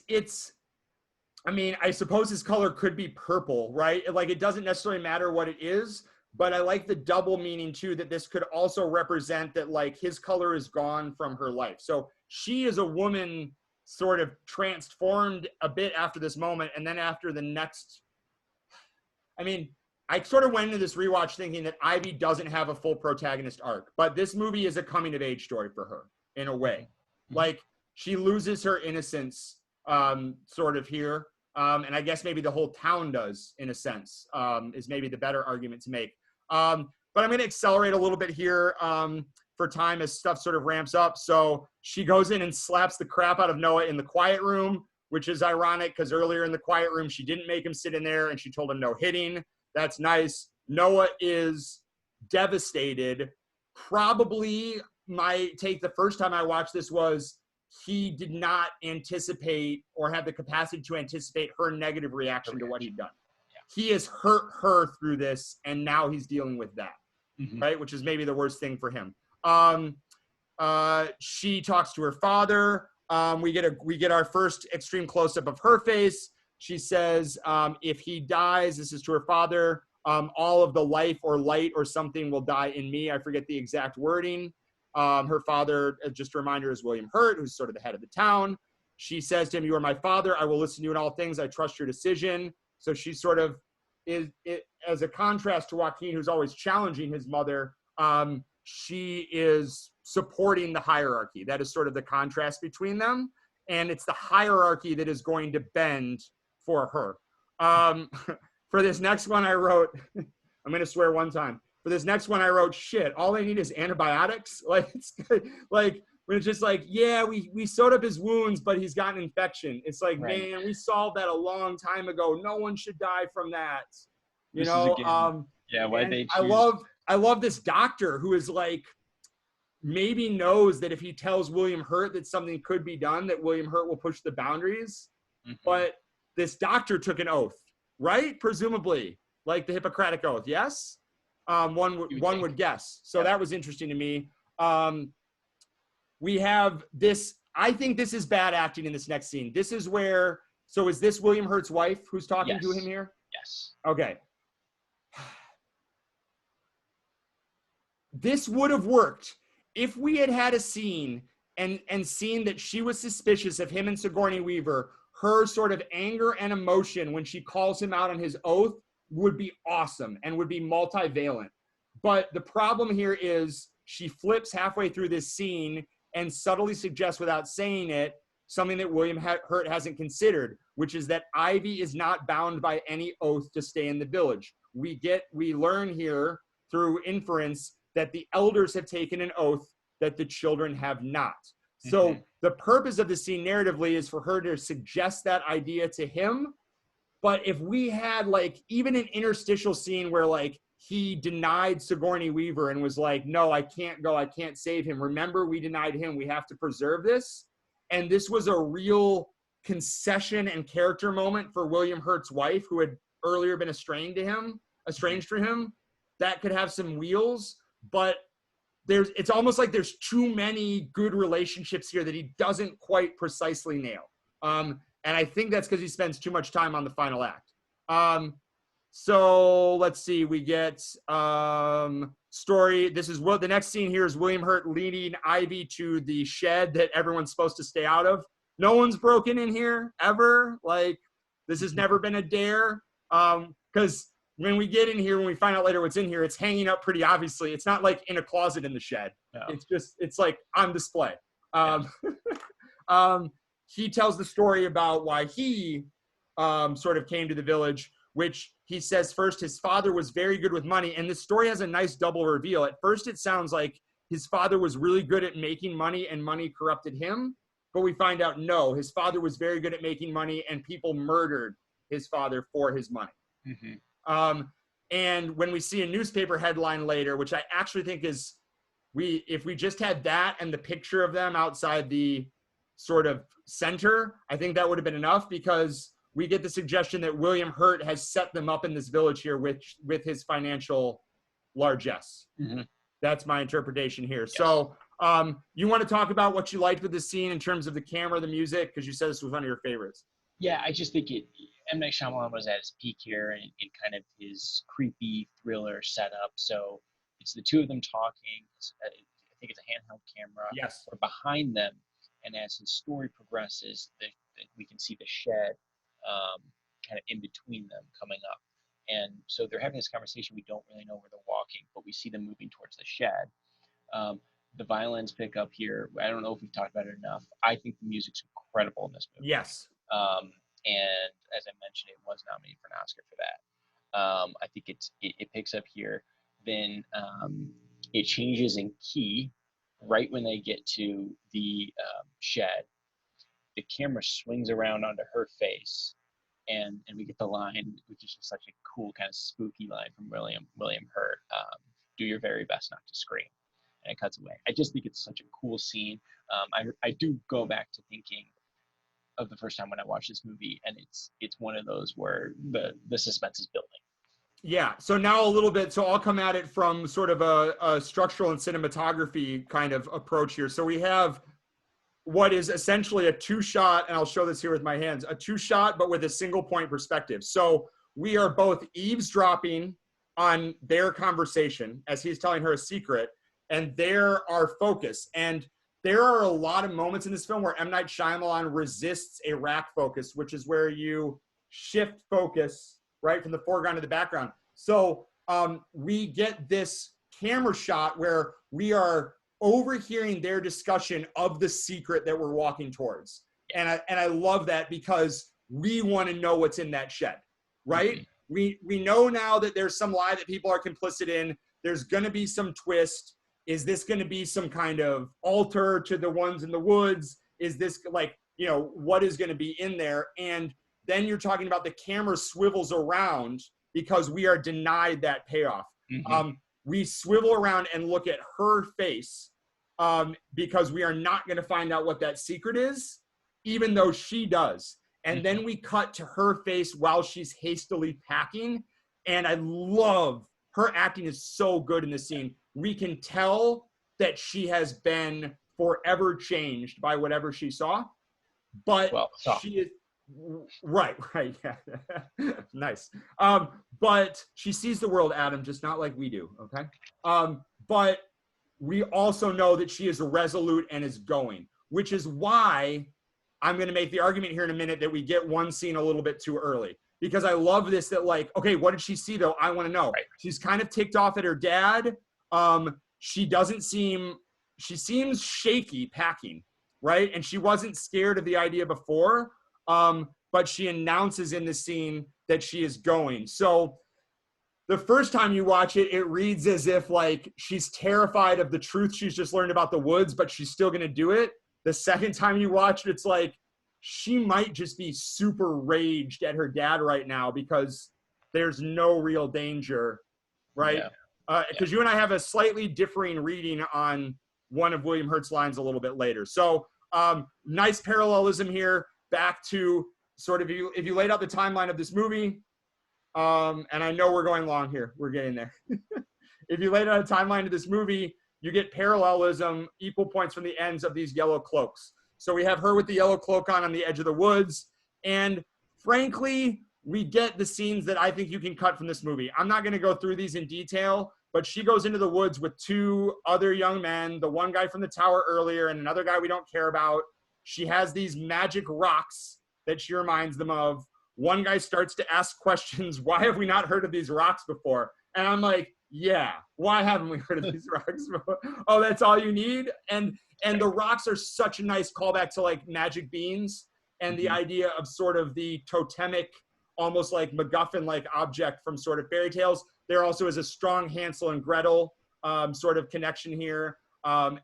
I mean, I suppose his color could be purple, right? Like it doesn't necessarily matter what it is, but I like the double meaning too, that this could also represent that like his color is gone from her life. So she is a woman sort of transformed a bit after this moment. And then after the next, I mean, I sort of went into this rewatch thinking that Ivy doesn't have a full protagonist arc, but this movie is a coming of age story for her in a way. Like she loses her innocence sort of here. And I guess maybe the whole town does in a sense, is maybe the better argument to make. But I'm going to accelerate a little bit here for time as stuff sort of ramps up. So she goes in and slaps the crap out of Noah in the quiet room, which is ironic because earlier in the quiet room, she didn't make him sit in there and she told him no hitting. That's nice. Noah is devastated. Probably my take the first time I watched this was he did not anticipate or have the capacity to anticipate her negative reaction to what he'd done. Yeah. He has hurt her through this, and now he's dealing with that, right? Which is maybe the worst thing for him. She talks to her father. We get our first extreme close-up of her face. She says, if he dies, this is to her father, all of the life or light or something will die in me. I forget the exact wording. Her father, just a reminder, is William Hurt, who's sort of the head of the town. She says to him, you are my father. I will listen to you in all things. I trust your decision. So she sort of is, as a contrast to Joaquin, who's always challenging his mother, she is supporting the hierarchy. That is sort of the contrast between them. And it's the hierarchy that is going to bend for her. For this next one I wrote, I'm going to swear one time. For this next one, I wrote, shit, all I need is antibiotics. Like, it's like, when it's just like, yeah, we sewed up his wounds, but he's got an infection. It's like, right. Man, we solved that a long time ago. No one should die from that. You know? Yeah, why they choose. I love this doctor who is like, maybe knows that if he tells William Hurt that something could be done, that William Hurt will push the boundaries. But this doctor took an oath, right? Presumably, like the Hippocratic Oath, yes? One would guess. So that was interesting to me. We have this, I think this is bad acting in this next scene. This is where, so is this William Hurt's wife who's talking to him here? Yes. Okay. This would have worked if we had had a scene and seen that she was suspicious of him and Sigourney Weaver. Her sort of anger and emotion when she calls him out on his oath would be awesome and would be multivalent. But the problem here is she flips halfway through this scene and subtly suggests without saying it something that William Hurt hasn't considered, which is that Ivy is not bound by any oath to stay in the village. We learn here through inference that the elders have taken an oath that the children have not. So the purpose of the scene narratively is for her to suggest that idea to him. But if we had like even an interstitial scene where like he denied Sigourney Weaver and was like, no, I can't go, I can't save him. Remember, we denied him. We have to preserve this. And this was a real concession and character moment for William Hurt's wife, who had earlier been estranged to him, that could have some wheels. But it's almost like there's too many good relationships here that he doesn't quite precisely nail. And I think that's because he spends too much time on the final act. So let's see, we get story. This is what the next scene here is William Hurt leading Ivy to the shed that everyone's supposed to stay out of. No one's broken in here ever. Like, this has never been a dare. Because when we get in here, when we find out later what's in here, it's hanging up pretty obviously. It's not like in a closet in the shed. No. It's like on display. He tells the story about why he sort of came to the village, which he says first his father was very good with money. And this story has a nice double reveal. At first, it sounds like his father was really good at making money and money corrupted him. But we find out, no, his father was very good at making money and people murdered his father for his money. And when we see a newspaper headline later, which I actually think is, if we just had that and the picture of them outside the sort of center, I think that would have been enough, because we get the suggestion that William Hurt has set them up in this village here with his financial largesse. That's my interpretation here. Yes. So You want to talk about what you liked with the scene in terms of the camera, the music, because you said this was one of your favorites. Yeah, I just think M. Night Shyamalan was at his peak here in kind of his creepy thriller setup. So it's the two of them talking. I think it's a handheld camera. Yes. Or behind them, and as his story progresses, we can see the shed kind of in between them coming up. And so they're having this conversation. We don't really know where they're walking, but we see them moving towards the shed. The violins pick up here. I don't know if we've talked about it enough. I think the music's incredible in this movie. Yes. And as I mentioned, it was nominated for an Oscar for that. I think it picks up here. Then it changes in key right when they get to the shed. The camera swings around onto her face, and we get the line, which is just such a cool kind of spooky line from William Hurt. Do your very best not to scream. And it cuts away. I just think it's such a cool scene. I do go back to thinking of the first time when I watched this movie, and it's one of those where the suspense is building. Yeah. So now a little bit. So I'll come at it from sort of a structural and cinematography kind of approach here. So we have what is essentially a two-shot, and I'll show this here with my hands, a two-shot, but with a single point perspective. So we are both eavesdropping on their conversation as he's telling her a secret, and they're our focus. And there are a lot of moments in this film where M. Night Shyamalan resists a rack focus, which is where you shift focus, right, from the foreground to the background. So we get this camera shot where we are overhearing their discussion of the secret that we're walking towards. And I love that because we want to know what's in that shed, right? Mm-hmm. We know now that there's some lie that people are complicit in. There's going to be some twist. Is this going to be some kind of altar to the ones in the woods? Is this like, you know, what is going to be in there? And then you're talking about the camera swivels around because we are denied that payoff. Mm-hmm. We swivel around and look at her face because we are not going to find out what that secret is, even though she does. And mm-hmm. then we cut to her face while she's hastily packing. And I love her acting is so good in this scene. We can tell that she has been forever changed by whatever she saw, but she is right. Yeah. Nice. But she sees the world, Adam, just not like we do. Okay. But we also know that she is resolute and is going, which is why I'm going to make the argument here in a minute that we get one scene a little bit too early. Because I love this, that like, okay, what did she see though? I want to know. Right. She's kind of ticked off at her dad. She seems shaky packing, right? And she wasn't scared of the idea before, but she announces in the scene that she is going. So the first time you watch it, it reads as if like she's terrified of the truth she's just learned about the woods, but she's still going to do it. The second time you watch it, it's like, she might just be super raged at her dad right now because there's no real danger, right? Because you and I have a slightly differing reading on one of William Hurt's lines a little bit later. So nice parallelism here back to sort of, if you laid out the timeline of this movie, and I know we're going long here, we're getting there. If you laid out a timeline of this movie, you get parallelism, equal points from the ends of these yellow cloaks. So we have her with the yellow cloak on the edge of the woods. And frankly, we get the scenes that I think you can cut from this movie. I'm not going to go through these in detail, but she goes into the woods with two other young men, the one guy from the tower earlier and another guy we don't care about. She has these magic rocks that she reminds them of. One guy starts to ask questions. Why have we not heard of these rocks before? And I'm like, yeah, why haven't we heard of these rocks before? Oh, that's all you need? And the rocks are such a nice callback to like magic beans and the idea of sort of the totemic, almost like MacGuffin-like object from sort of fairy tales. There also is a strong Hansel and Gretel sort of connection here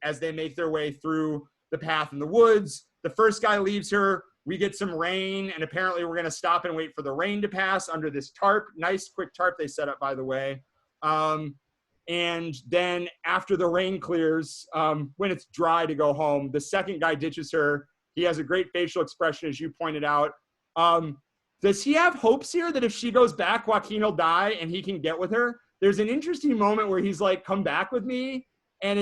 as they make their way through the path in the woods. The first guy leaves her. We get some rain, and apparently we're going to stop and wait for the rain to pass under this tarp. Nice, quick tarp they set up, by the way. And then after the rain clears, when it's dry to go home, the second guy ditches her. He has a great facial expression, as you pointed out. Does he have hopes here that if she goes back, Joaquin will die and he can get with her? There's an interesting moment where he's like, come back with me. And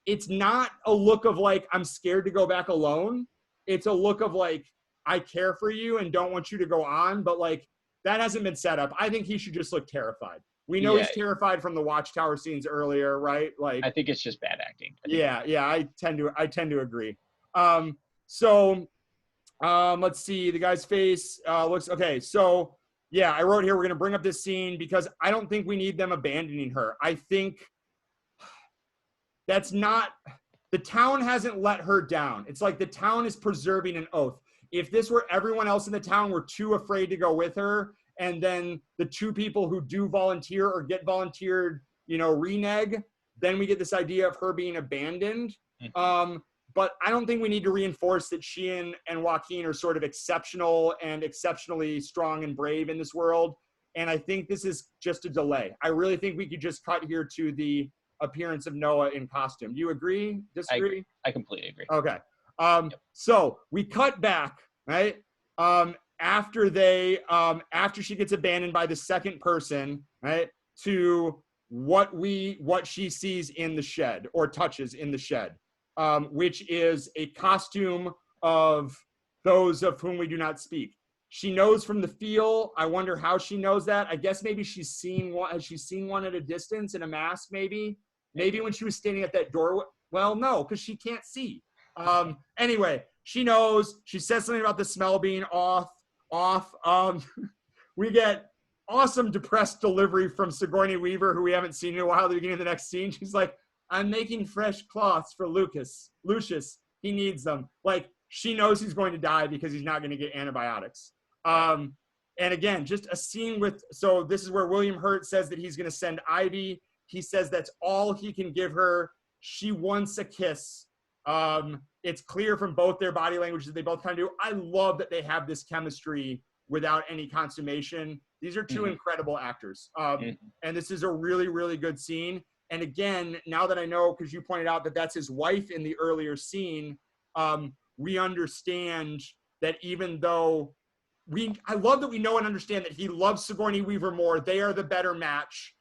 it's not a look of like, I'm scared to go back alone. It's a look of like, I care for you and don't want you to go on. But like, that hasn't been set up. I think he should just look terrified. We know he's terrified from the Watchtower scenes earlier, right? Like, I think it's just bad acting. Yeah, I tend to agree. Let's see. The guy's face looks okay. So yeah, I wrote here we're gonna bring up this scene because I don't think we need them abandoning her. I think that's not, the town hasn't let her down. It's like the town is preserving an oath. If this were everyone else in the town were too afraid to go with her, and then the two people who do volunteer or get volunteered, renege, then we get this idea of her being abandoned. But I don't think we need to reinforce that she and Joaquin are sort of exceptional and exceptionally strong and brave in this world. And I think this is just a delay. I really think we could just cut here to the appearance of Noah in costume. Do you agree? Disagree? I completely agree. Okay. So we cut back, right? After she gets abandoned by the second person, right? To what she sees in the shed or touches in the shed, which is a costume of those of whom we do not speak. She knows from the feel. I wonder how she knows that. I guess maybe she's seen one. Has she seen one at a distance in a mask? Maybe when she was standing at that door. Well, no, because she can't see. Anyway, she knows. She says something about the smell being off. We get awesome depressed delivery from Sigourney Weaver, who we haven't seen in a while. At the beginning of the next scene, she's like, "I'm making fresh cloths for Lucius. He needs them." Like, she knows he's going to die because he's not going to get antibiotics. And again, just a scene so this is where William Hurt says that he's going to send Ivy. He says that's all he can give her. She wants a kiss. It's clear from both their body language that they both kind of do. I love that they have this chemistry without any consummation. These are two incredible actors. And this is a really, really good scene. And again, now that I know, because you pointed out that that's his wife in the earlier scene, we understand that even though I love that we know and understand that he loves Sigourney Weaver more. They are the better match.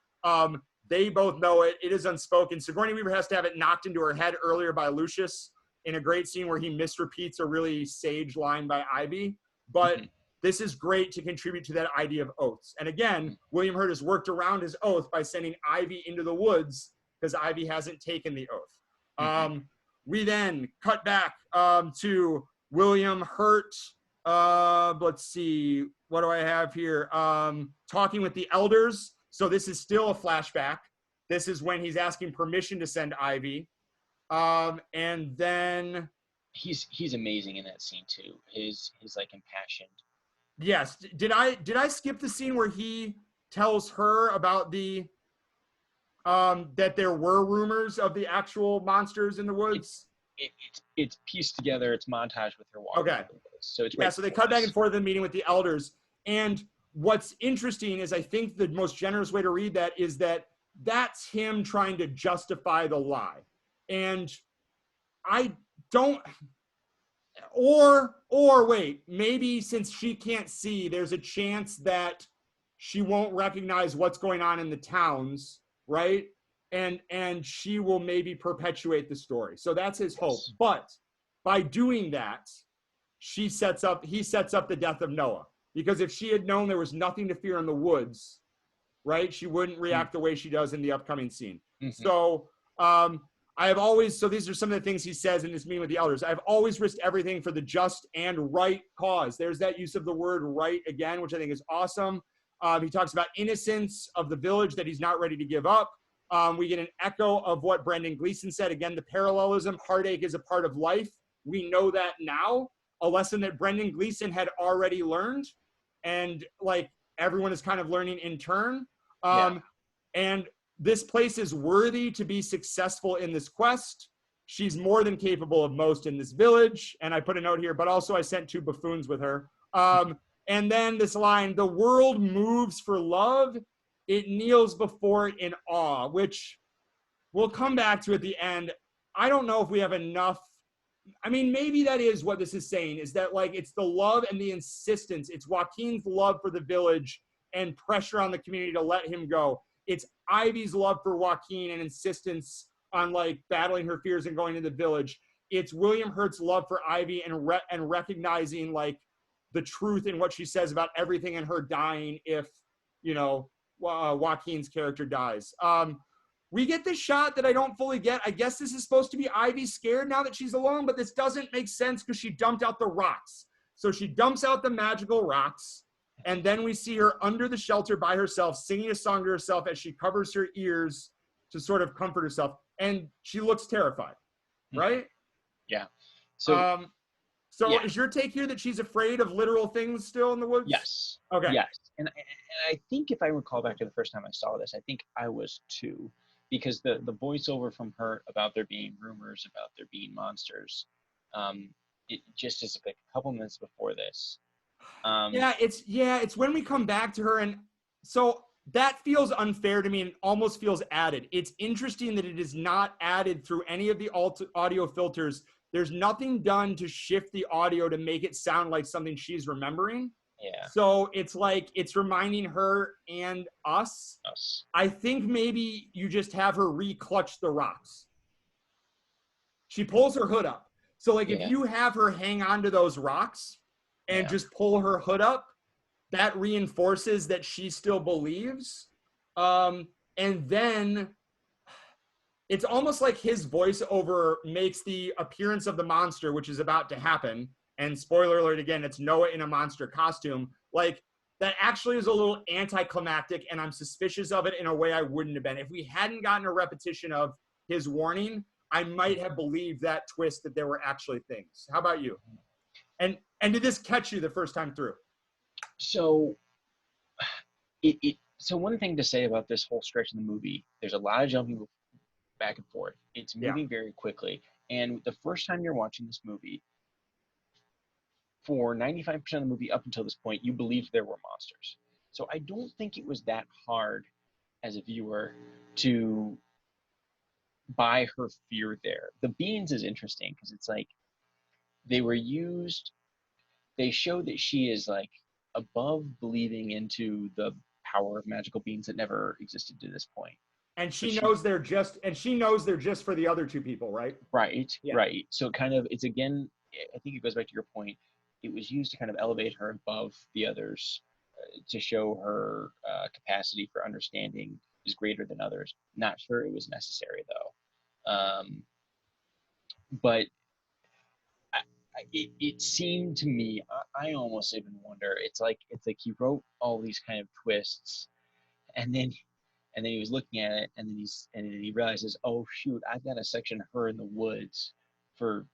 They both know it. It is unspoken. Sigourney Weaver has to have it knocked into her head earlier by Lucius in a great scene where he misrepeats a really sage line by Ivy. But this is great to contribute to that idea of oaths. And again, William Hurt has worked around his oath by sending Ivy into the woods because Ivy hasn't taken the oath. We then cut back to William Hurt. Let's see. What do I have here? Talking with the elders. So this is still a flashback. This is when he's asking permission to send Ivy. And then he's amazing in that scene too. His like impassioned. Yes. Did I skip the scene where he tells her about the that there were rumors of the actual monsters in the woods? It's pieced together. It's montage with her walking. Okay. So it's so they cut back and forth in the meeting with the elders. And what's interesting is I think the most generous way to read that is that that's him trying to justify the lie. And I don't, or wait, maybe since she can't see, there's a chance that she won't recognize what's going on in the towns, right? And she will maybe perpetuate the story. So that's his hope. But by doing that, he sets up the death of Noah. Because if she had known there was nothing to fear in the woods, right, she wouldn't react the way she does in the upcoming scene. So so these are some of the things he says in this meeting with the elders. I've always risked everything for the just and right cause. There's that use of the word right again, which I think is awesome. He talks about innocence of the village that he's not ready to give up. We get an echo of what Brendan Gleeson said. Again, the parallelism, heartache is a part of life. We know that now, a lesson that Brendan Gleeson had already learned. And like everyone is kind of learning in turn. And this place is worthy to be successful in this quest. She's more than capable of most in this village. And I put a note here, but also I sent 2 buffoons with her. And then this line, the world moves for love. It kneels before it in awe, which we'll come back to at the end. I don't know if we have enough. I mean, maybe that is what this is saying, is that like it's the love and the insistence. It's Joaquin's love for the village and pressure on the community to let him go. It's Ivy's love for Joaquin and insistence on like battling her fears and going to the village. It's William Hurt's love for Ivy and recognizing like the truth in what she says about everything and her dying if, you know, Joaquin's character dies. We get this shot that I don't fully get. I guess this is supposed to be Ivy scared now that she's alone, but this doesn't make sense because she dumped out the rocks. So she dumps out the magical rocks, and then we see her under the shelter by herself, singing a song to herself as she covers her ears to sort of comfort herself. And she looks terrified, right? Yeah. So, so is your take here that she's afraid of literal things still in the woods? Yes. Okay. Yes. And I think if I recall back to the first time I saw this, I think I was 2, because the voiceover from her about there being rumors about there being monsters, it just is like a couple minutes before this. It's when we come back to her, and so that feels unfair to me and almost feels added. It's interesting that it is not added through any of the audio filters. There's nothing done to shift the audio to make it sound like something she's remembering. Yeah. So it's like it's reminding her and us. I think maybe you just have her re-clutch the rocks. She pulls her hood up. So like if you have her hang on to those rocks and just pull her hood up, that reinforces that she still believes. And then it's almost like his voiceover makes the appearance of the monster, which is about to happen. And spoiler alert again, it's Noah in a monster costume. Like that actually is a little anticlimactic, and I'm suspicious of it in a way I wouldn't have been. If we hadn't gotten a repetition of his warning, I might have believed that twist that there were actually things. How about you? And did this catch you the first time through? So so one thing to say about this whole stretch of the movie, there's a lot of jumping back and forth. It's moving very quickly. And the first time you're watching this movie, for 95% of the movie up until this point, you believed there were monsters. So I don't think it was that hard as a viewer to buy her fear there. The beans is interesting because it's like they show that she is like above believing into the power of magical beings that never existed to this point. And she knows they're just for the other 2 people, right? Right, right. So kind of, it's again, I think it goes back to your point. It was used to kind of elevate her above the others, to show her capacity for understanding is greater than others. Not sure it was necessary though. But it seemed to me, I almost even wonder, it's like he wrote all these kind of twists, and then he was looking at it, and then he realizes, oh shoot, I've got a section of her in the woods for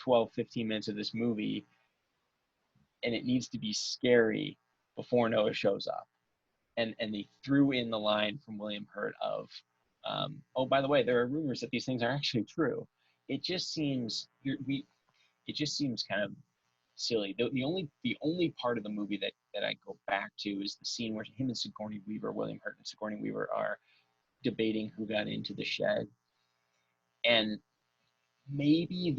12-15 minutes of this movie, and it needs to be scary before Noah shows up. And they threw in the line from William Hurt of, oh, by the way, there are rumors that these things are actually true. It just seems kind of silly. The only part of the movie that I go back to is the scene where him and Sigourney Weaver, William Hurt and Sigourney Weaver, are debating who got into the shed. And maybe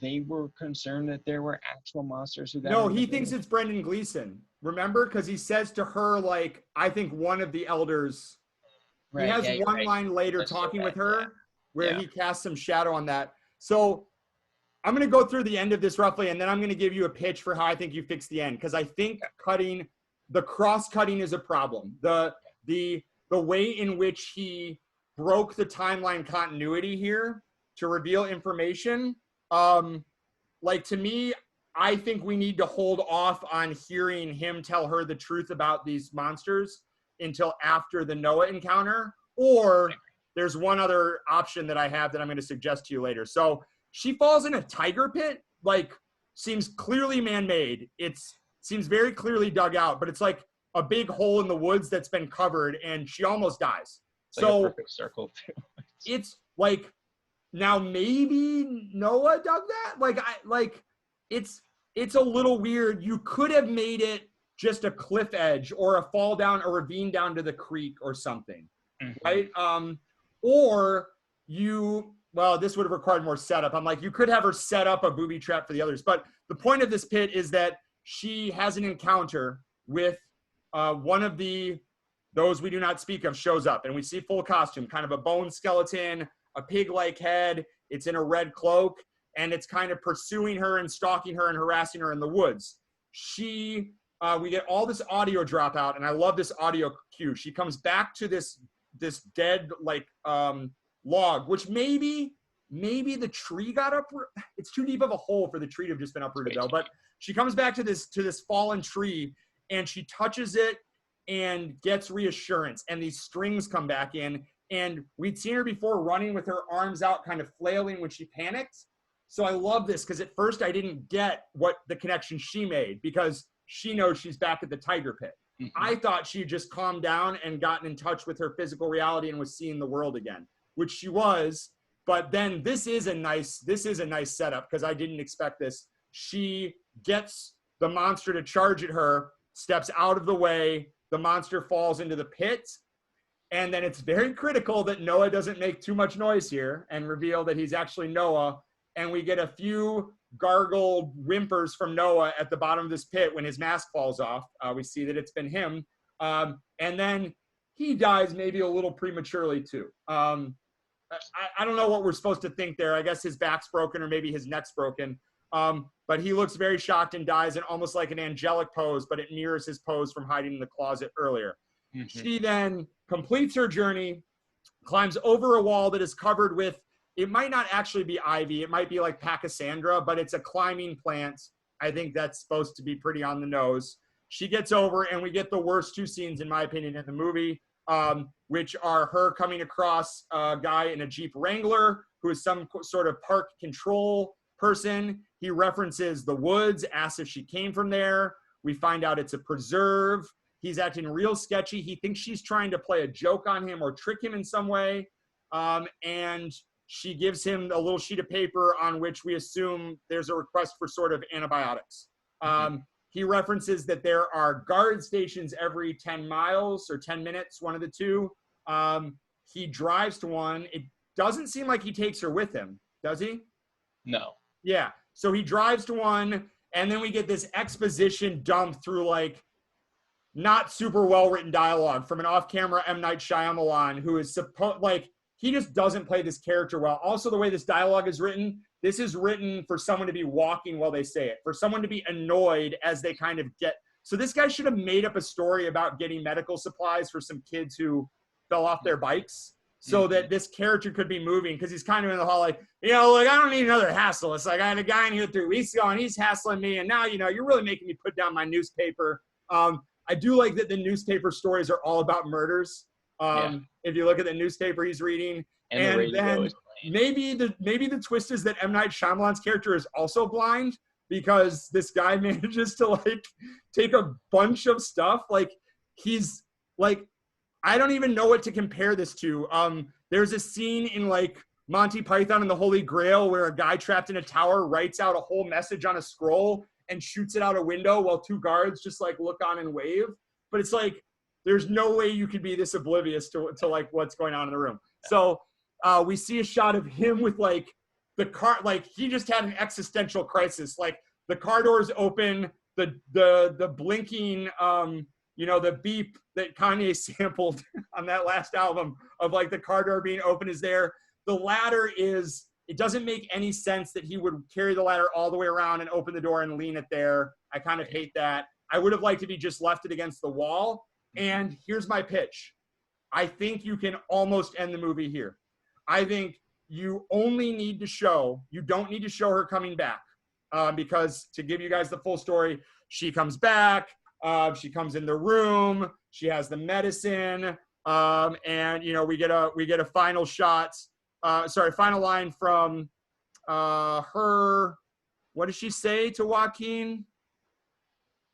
they were concerned that there were actual monsters who got No, he thinks it's Brendan Gleeson. Remember? Because he says to her, like, I think one of the elders, he has one line later talking with her where he casts some shadow on that. So I'm going to go through the end of this roughly, and then I'm going to give you a pitch for how I think you fix the end. Because I think the cross-cutting is a problem. The way in which he broke the timeline continuity here to reveal information, like to me, I think we need to hold off on hearing him tell her the truth about these monsters until after the Noah encounter. Or there's one other option that I have that I'm going to suggest to you later. So she falls in a tiger pit, like seems clearly man-made. It seems very clearly dug out, but it's like a big hole in the woods that's been covered, and she almost dies. It's like a perfect circle too. It's like, now maybe Noah dug that? It's a little weird. You could have made it just a cliff edge or a fall down, a ravine down to the creek or something, right? Or this would have required more setup. I'm like, you could have her set up a booby trap for the others. But the point of this pit is that she has an encounter with one of the Those We Do Not Speak Of shows up, and we see full costume, kind of a bone skeleton, a pig-like head. It's in a red cloak, and it's kind of pursuing her and stalking her and harassing her in the woods. We get all this audio drop out, and I love this audio cue. She comes back to this dead log, which maybe the tree got uprooted. It's too deep of a hole for the tree to have just been uprooted though. But she comes back to this fallen tree, and she touches it and gets reassurance. And these strings come back in, and we'd seen her before running with her arms out, kind of flailing when she panicked. So I love this because at first I didn't get what the connection she made, because she knows she's back at the tiger pit. Mm-hmm. I thought she had just calmed down and gotten in touch with her physical reality and was seeing the world again, which she was. But then this is a nice setup, because I didn't expect this. She gets the monster to charge at her, steps out of the way, the monster falls into the pit, and then it's very critical that Noah doesn't make too much noise here and reveal that he's actually Noah. And we get a few gargled whimpers from Noah at the bottom of this pit when his mask falls off. We see that it's been him. And then he dies maybe a little prematurely too. I don't know what we're supposed to think there. I guess his back's broken or maybe his neck's broken. But he looks very shocked and dies in almost like an angelic pose, but it mirrors his pose from hiding in the closet earlier. Mm-hmm. She then completes her journey, climbs over a wall that is covered with, it might not actually be ivy. It might be like Pachysandra, but it's a climbing plant. I think that's supposed to be pretty on the nose. She gets over, and we get the worst two scenes, in my opinion, in the movie, which are her coming across a guy in a Jeep Wrangler who is some sort of park control person. He references the woods, asks if she came from there. We find out it's a preserve. He's acting real sketchy. He thinks she's trying to play a joke on him or trick him in some way. And she gives him a little sheet of paper on which we assume there's a request for sort of antibiotics. He references that there are guard stations every 10 miles or 10 minutes, one of the two. He drives to one. It doesn't seem like he takes her with him, does he? No. Yeah. So he drives to one, and then we get this exposition dump through like not super well-written dialogue from an off-camera M. Night Shyamalan, who is he just doesn't play this character well. Also, the way this dialogue is written, this is written for someone to be walking while they say it, for someone to be annoyed as they kind of get. So this guy should have made up a story about getting medical supplies for some kids who fell off their bikes so that this character could be moving, because he's kind of in the hall like, I don't need another hassle. It's like I had a guy in here 3 weeks ago and he's hassling me, and now, you're really making me put down my newspaper. I do like that the newspaper stories are all about murders. If you look at the newspaper he's reading, and then maybe the twist is that M. Night Shyamalan's character is also blind, because this guy manages to take a bunch of stuff. He's I don't even know what to compare this to. There's a scene in Monty Python and the Holy Grail where a guy trapped in a tower writes out a whole message on a scroll and shoots it out a window while two guards just look on and wave. But it's there's no way you could be this oblivious to what's going on in the room. So we see a shot of him with the car, he just had an existential crisis. The car doors open, the blinking, the beep that Kanye sampled on that last album of the car door being open is there. The ladder is, it doesn't make any sense that he would carry the ladder all the way around and open the door and lean it there. I kind of hate that. I would have liked if he just left it against the wall. And here's my pitch. I think you can almost end the movie here. I think you only need to show, you don't need to show her coming back, because to give you guys the full story, she comes back, she comes in the room, she has the medicine, and we get a final shot, final line from her. What does she say to Joaquin?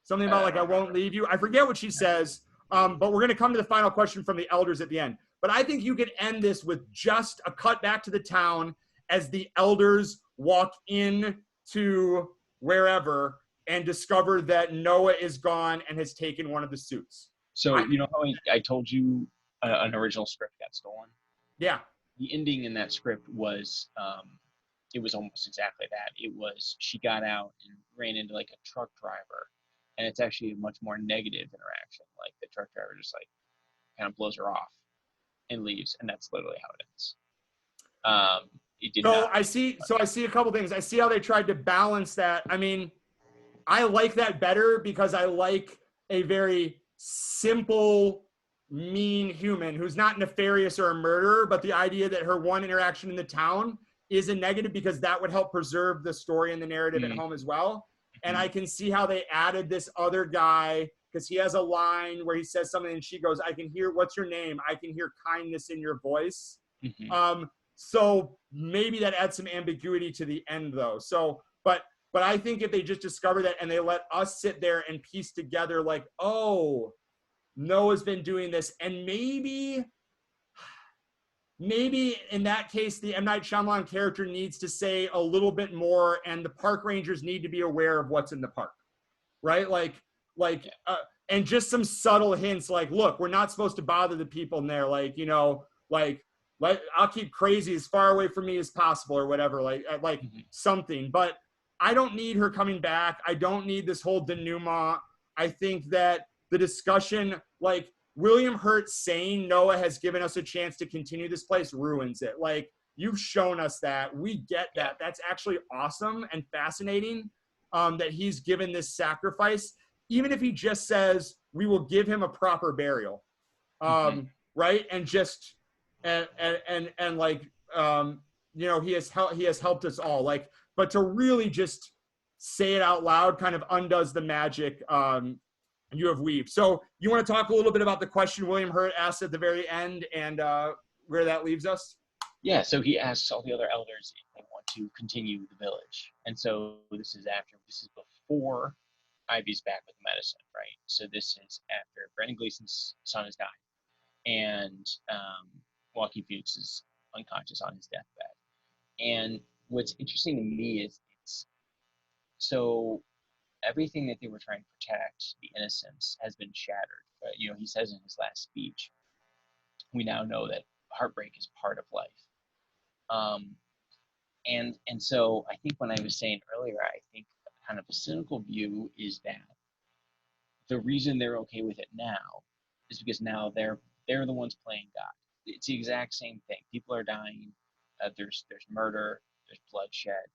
Something about I won't leave you. I forget what she says. But we're going to come to the final question from the elders at the end. But I think you could end this with just a cut back to the town as the elders walk in to wherever and discover that Noah is gone and has taken one of the suits. So how I told you an original script got stolen? Yeah. The ending in that script was, it was almost exactly that. It was, she got out and ran into a truck driver. And it's actually a much more negative interaction. The truck driver just kind of blows her off and leaves, and that's literally how it ends. It did So not. I see a couple things. I see how they tried to balance that. I mean, I like that better because I like a very simple, mean human who's not nefarious or a murderer, but the idea that her one interaction in the town is a negative because that would help preserve the story and the narrative at home as well. And I can see how they added this other guy because he has a line where he says something and she goes, I can hear, what's your name? I can hear kindness in your voice. So maybe that adds some ambiguity to the end though. So, but I think if they just discover that and they let us sit there and piece together like, oh, Noah's been doing this, and maybe in that case, the M. Night Shyamalan character needs to say a little bit more, and the park rangers need to be aware of what's in the park, right? And just some subtle hints like, look, we're not supposed to bother the people in there. Like, you know, like I'll keep crazy as far away from me as possible or whatever, something. But I don't need her coming back. I don't need this whole denouement. I think that the discussion, like William Hurt saying Noah has given us a chance to continue this place ruins it. Like, you've shown us that. We get that. That's actually awesome and fascinating that he's given this sacrifice. Even if he just says, we will give him a proper burial, right? And just, you know, he has helped us all. Like, but to really just say it out loud kind of undoes the magic you have weaved. So you want to talk a little bit about the question William Hurt asked at the very end and where that leaves us? Yeah, so he asks all the other elders if they want to continue the village. And so this is before Ivy's back with the medicine, right? So this is after Brendan Gleeson's son has died. And Joaquin Phoenix is unconscious on his deathbed. And what's interesting to me is so everything that they were trying to protect, the innocence, has been shattered. You know, he says in his last speech, we now know that heartbreak is part of life. And so I think when I was saying earlier, I think kind of a cynical view is that the reason they're okay with it now is because now they're the ones playing God. It's the exact same thing. People are dying. There's murder. There's bloodshed.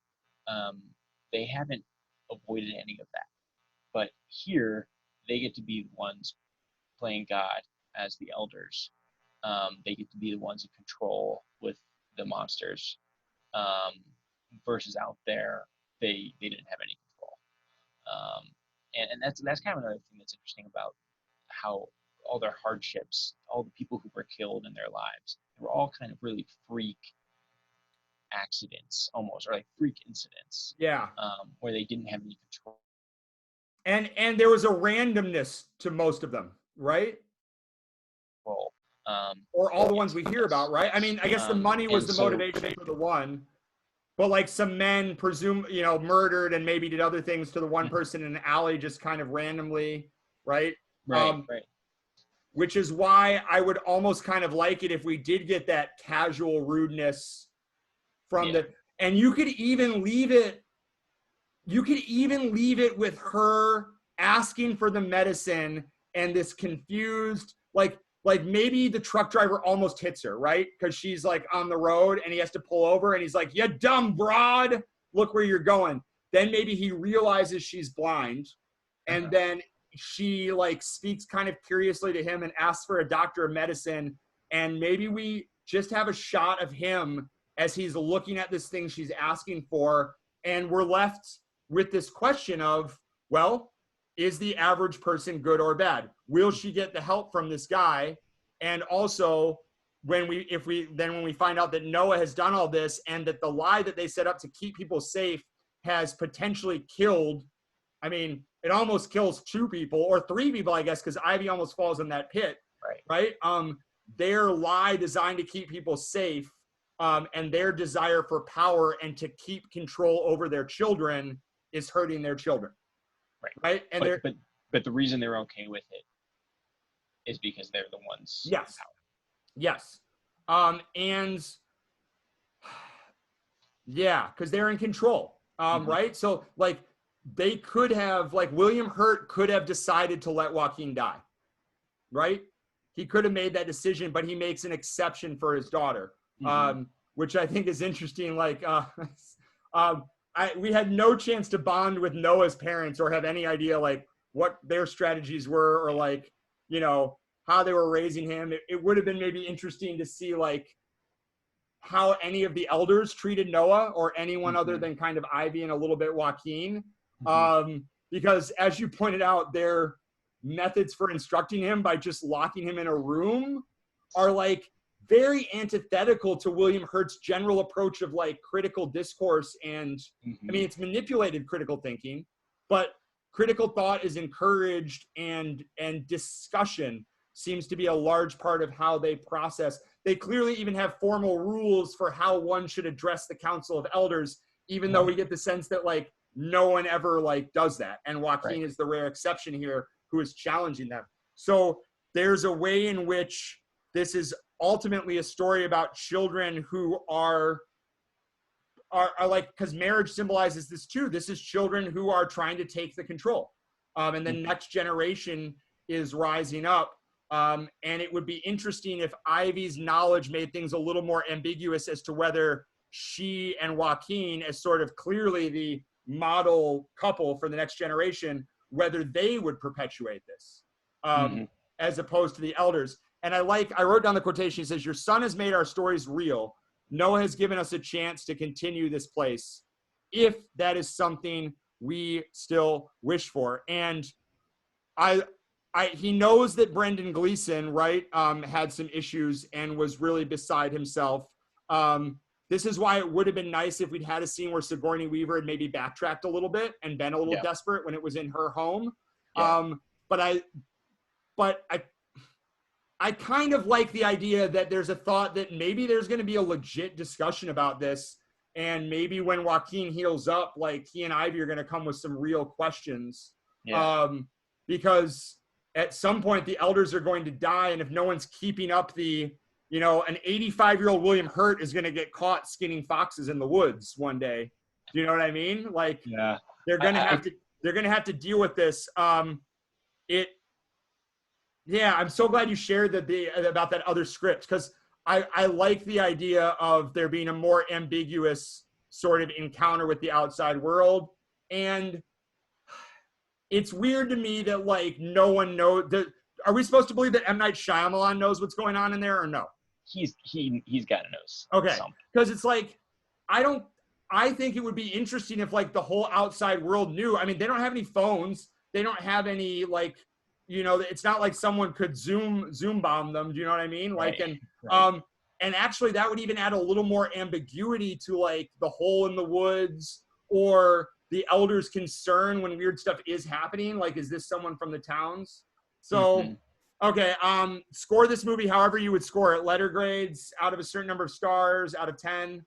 They haven't avoided any of that. But here, they get to be the ones playing God as the elders. They get to be the ones in control with the monsters. Versus out there, they didn't have any control. And that's kind of another thing that's interesting about how all their hardships, all the people who were killed in their lives, they were all kind of really freak accidents almost, or like freak incidents. Yeah. Where they didn't have any control. And there was a randomness to most of them, right? Or all the ones we hear about, right? I mean, I guess the money was the motivation for the one, but like some men murdered and maybe did other things to the one person in an alley just kind of randomly, right? Right. Which is why I would almost kind of like it if we did get that casual rudeness from and you could even leave it with her asking for the medicine and this confused, like maybe the truck driver almost hits her, right? Because she's like on the road and he has to pull over and he's like, you dumb broad, look where you're going. Then maybe he realizes she's blind and then she like speaks kind of curiously to him and asks for a doctor of medicine. And maybe we just have a shot of him as he's looking at this thing she's asking for. And we're left with this question of, well, is the average person good or bad? Will she get the help from this guy? And also, when we find out that Noah has done all this and that the lie that they set up to keep people safe has potentially killed, I mean, it almost kills 2 people or 3 people, I guess, because Ivy almost falls in that pit, right? Their lie designed to keep people safe and their desire for power and to keep control over their children is hurting their children. Right. And but the reason they're okay with it is because they're the ones. Yes. Because they're in control. Right. So like they could have, like William Hurt could have decided to let Joaquin die. Right. he could have made that decision, but he makes an exception for his daughter, which I think is interesting. Like, we had no chance to bond with Noah's parents or have any idea like what their strategies were, or like, you know, how they were raising him. It would have been maybe interesting to see like how any of the elders treated Noah, or anyone other than kind of Ivy and a little bit Joaquin. Because as you pointed out, their methods for instructing him by just locking him in a room are like very antithetical to William Hurt's general approach of like critical discourse. And I mean, it's manipulated critical thinking, but critical thought is encouraged, and discussion seems to be a large part of how they process. They clearly even have formal rules for how one should address the Council of Elders, even though we get the sense that like no one ever like does that. And Joaquin is the rare exception here who is challenging them. So there's a way in which this is ultimately a story about children who are like, because marriage symbolizes this too. This is children who are trying to take the control. And the next generation is rising up. And it would be interesting if Ivy's knowledge made things a little more ambiguous as to whether she and Joaquin, as sort of clearly the model couple for the next generation, whether they would perpetuate this as opposed to the elders. And I wrote down the quotation. He says, "Your son has made our stories real. Noah has given us a chance to continue this place, if that is something we still wish for." And he knows that Brendan Gleeson, right, had some issues and was really beside himself. This is why it would have been nice if we'd had a scene where Sigourney Weaver had maybe backtracked a little bit and been a little desperate when it was in her home. But I kind of like the idea that there's a thought that maybe there's going to be a legit discussion about this. And maybe when Joaquin heals up, like he and Ivy are going to come with some real questions. Because at some point the elders are going to die. And if no one's keeping up an 85-year-old William Hurt is going to get caught skinning foxes in the woods one day. Do you know what I mean? Like, they're going to have to deal with this. I'm so glad you shared about that other script, because I like the idea of there being a more ambiguous sort of encounter with the outside world. And it's weird to me that like no one knows. Are we supposed to believe that M. Night Shyamalan knows what's going on in there, or no? He's got to know. Okay, because it's like I think it would be interesting if like the whole outside world knew. I mean, they don't have any phones. They don't have any like, it's not like someone could zoom bomb them. Do you know what I mean? Like, and actually that would even add a little more ambiguity to like the hole in the woods, or the elders' concern when weird stuff is happening. Like, is this someone from the towns? So, okay. Score this movie however you would score it. Letter grades out of a certain number of stars, out of 10.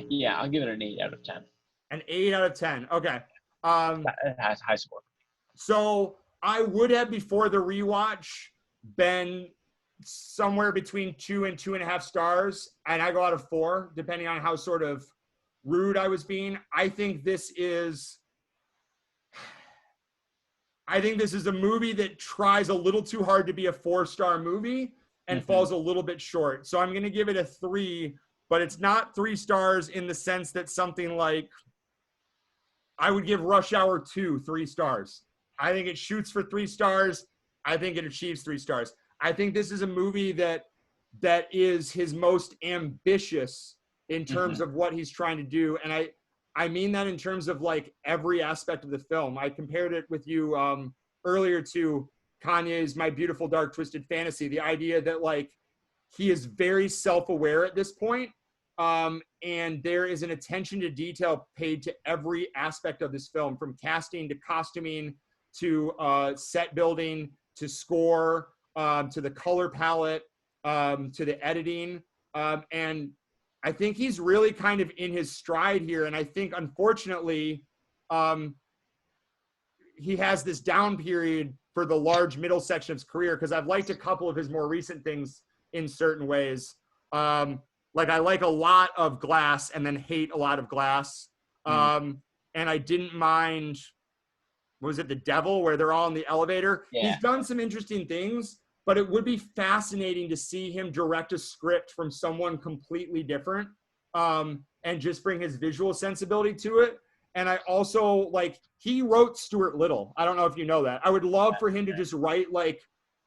Yeah, I'll give it an 8 out of 10. An 8 out of 10. Okay. It has high score. So I would have, before the rewatch, been somewhere between 2 and 2.5 stars, and I go out of 4, depending on how sort of rude I was being. I think this is a movie that tries a little too hard to be a 4-star movie and falls a little bit short. So I'm going to give it a 3, but it's not 3 stars in the sense that something like, I would give Rush Hour 2 3 stars. I think it shoots for 3 stars. I think it achieves 3 stars. I think this is a movie that is his most ambitious in terms of what he's trying to do. And I mean that in terms of like every aspect of the film. I compared it with you earlier to Kanye's My Beautiful Dark Twisted Fantasy. The idea that like he is very self-aware at this point, and there is an attention to detail paid to every aspect of this film, from casting to costuming to set building to score to the color palette to the editing. And I think he's really kind of in his stride here. And I think, unfortunately, he has this down period for the large middle section of his career, because I've liked a couple of his more recent things in certain ways. Like I like a lot of Glass and then hate a lot of Glass. And I didn't mind was it The Devil, where they're all in the elevator. Yeah. He's done some interesting things, but it would be fascinating to see him direct a script from someone completely different, and just bring his visual sensibility to it. And I also, like, he wrote Stuart Little. I don't know if you know that. I would love for him to just write like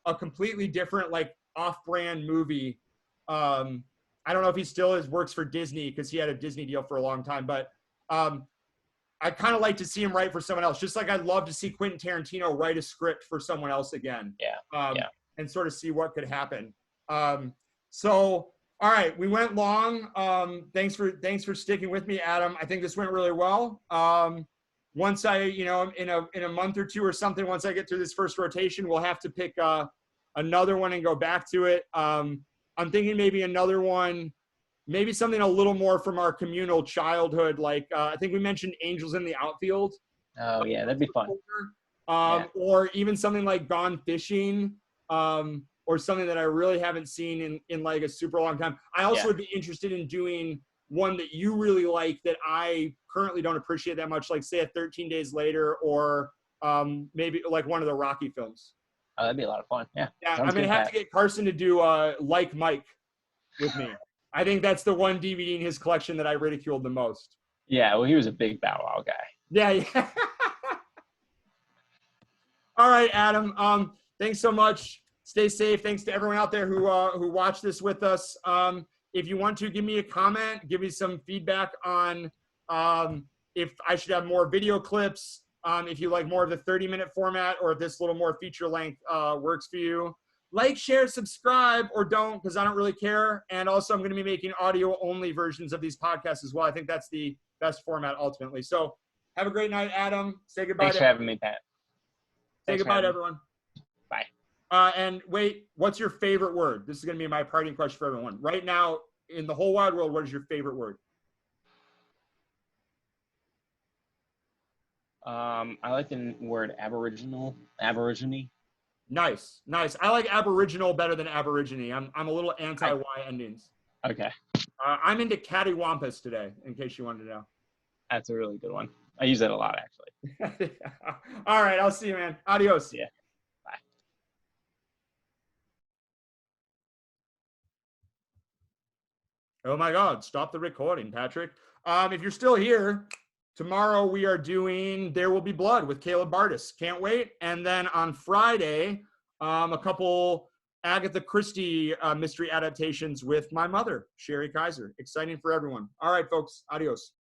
a completely different, like, off-brand movie. I don't know if he still works for Disney, because he had a Disney deal for a long time, but I kind of like to see him write for someone else, just like I'd love to see Quentin Tarantino write a script for someone else again. And sort of see what could happen. So, all right, we went long. Thanks for sticking with me, Adam. I think this went really well. Once I, in a month or two or something, once I get through this first rotation, we'll have to pick another one and go back to it. I'm thinking maybe another one, maybe something a little more from our communal childhood. Like, I think we mentioned Angels in the Outfield. Oh yeah, that'd be fun. Or even something like Gone Fishing, or something that I really haven't seen in like a super long time. I also would be interested in doing one that you really like that I currently don't appreciate that much, like say a 13 Days Later, or maybe like one of the Rocky films. Oh, that'd be a lot of fun. Yeah. I'm going to have to get Carson to do Like Mike with me. I think that's the one DVD in his collection that I ridiculed the most. Yeah, well, he was a big Bow Wow guy. Yeah. All right, Adam. Thanks so much. Stay safe. Thanks to everyone out there who watched this with us. If you want to give me a comment, give me some feedback on if I should have more video clips, if you like more of the 30-minute format, or if this little more feature length works for you. Like, share, subscribe, or don't, because I don't really care. And also, I'm going to be making audio-only versions of these podcasts as well. I think that's the best format ultimately. So have a great night, Adam. Say goodbye. Thanks for having me, Pat. Say goodbye to everyone. Bye. And wait, what's your favorite word? This is going to be my parting question for everyone. Right now, in the whole wide world, what is your favorite word? I like the word aborigine. Nice. I like aboriginal better than aborigine. I'm a little anti-Y endings. Okay. I'm into cattywampus today, in case you wanted to know. That's a really good one. I use that a lot, actually. All right, I'll see you, man. Adios. Yeah. Bye. Oh my God, stop the recording, Patrick. If you're still here, tomorrow we are doing There Will Be Blood with Caleb Bardis. Can't wait. And then on Friday, a couple Agatha Christie mystery adaptations with my mother, Sherry Kaiser. Exciting for everyone. All right, folks. Adios.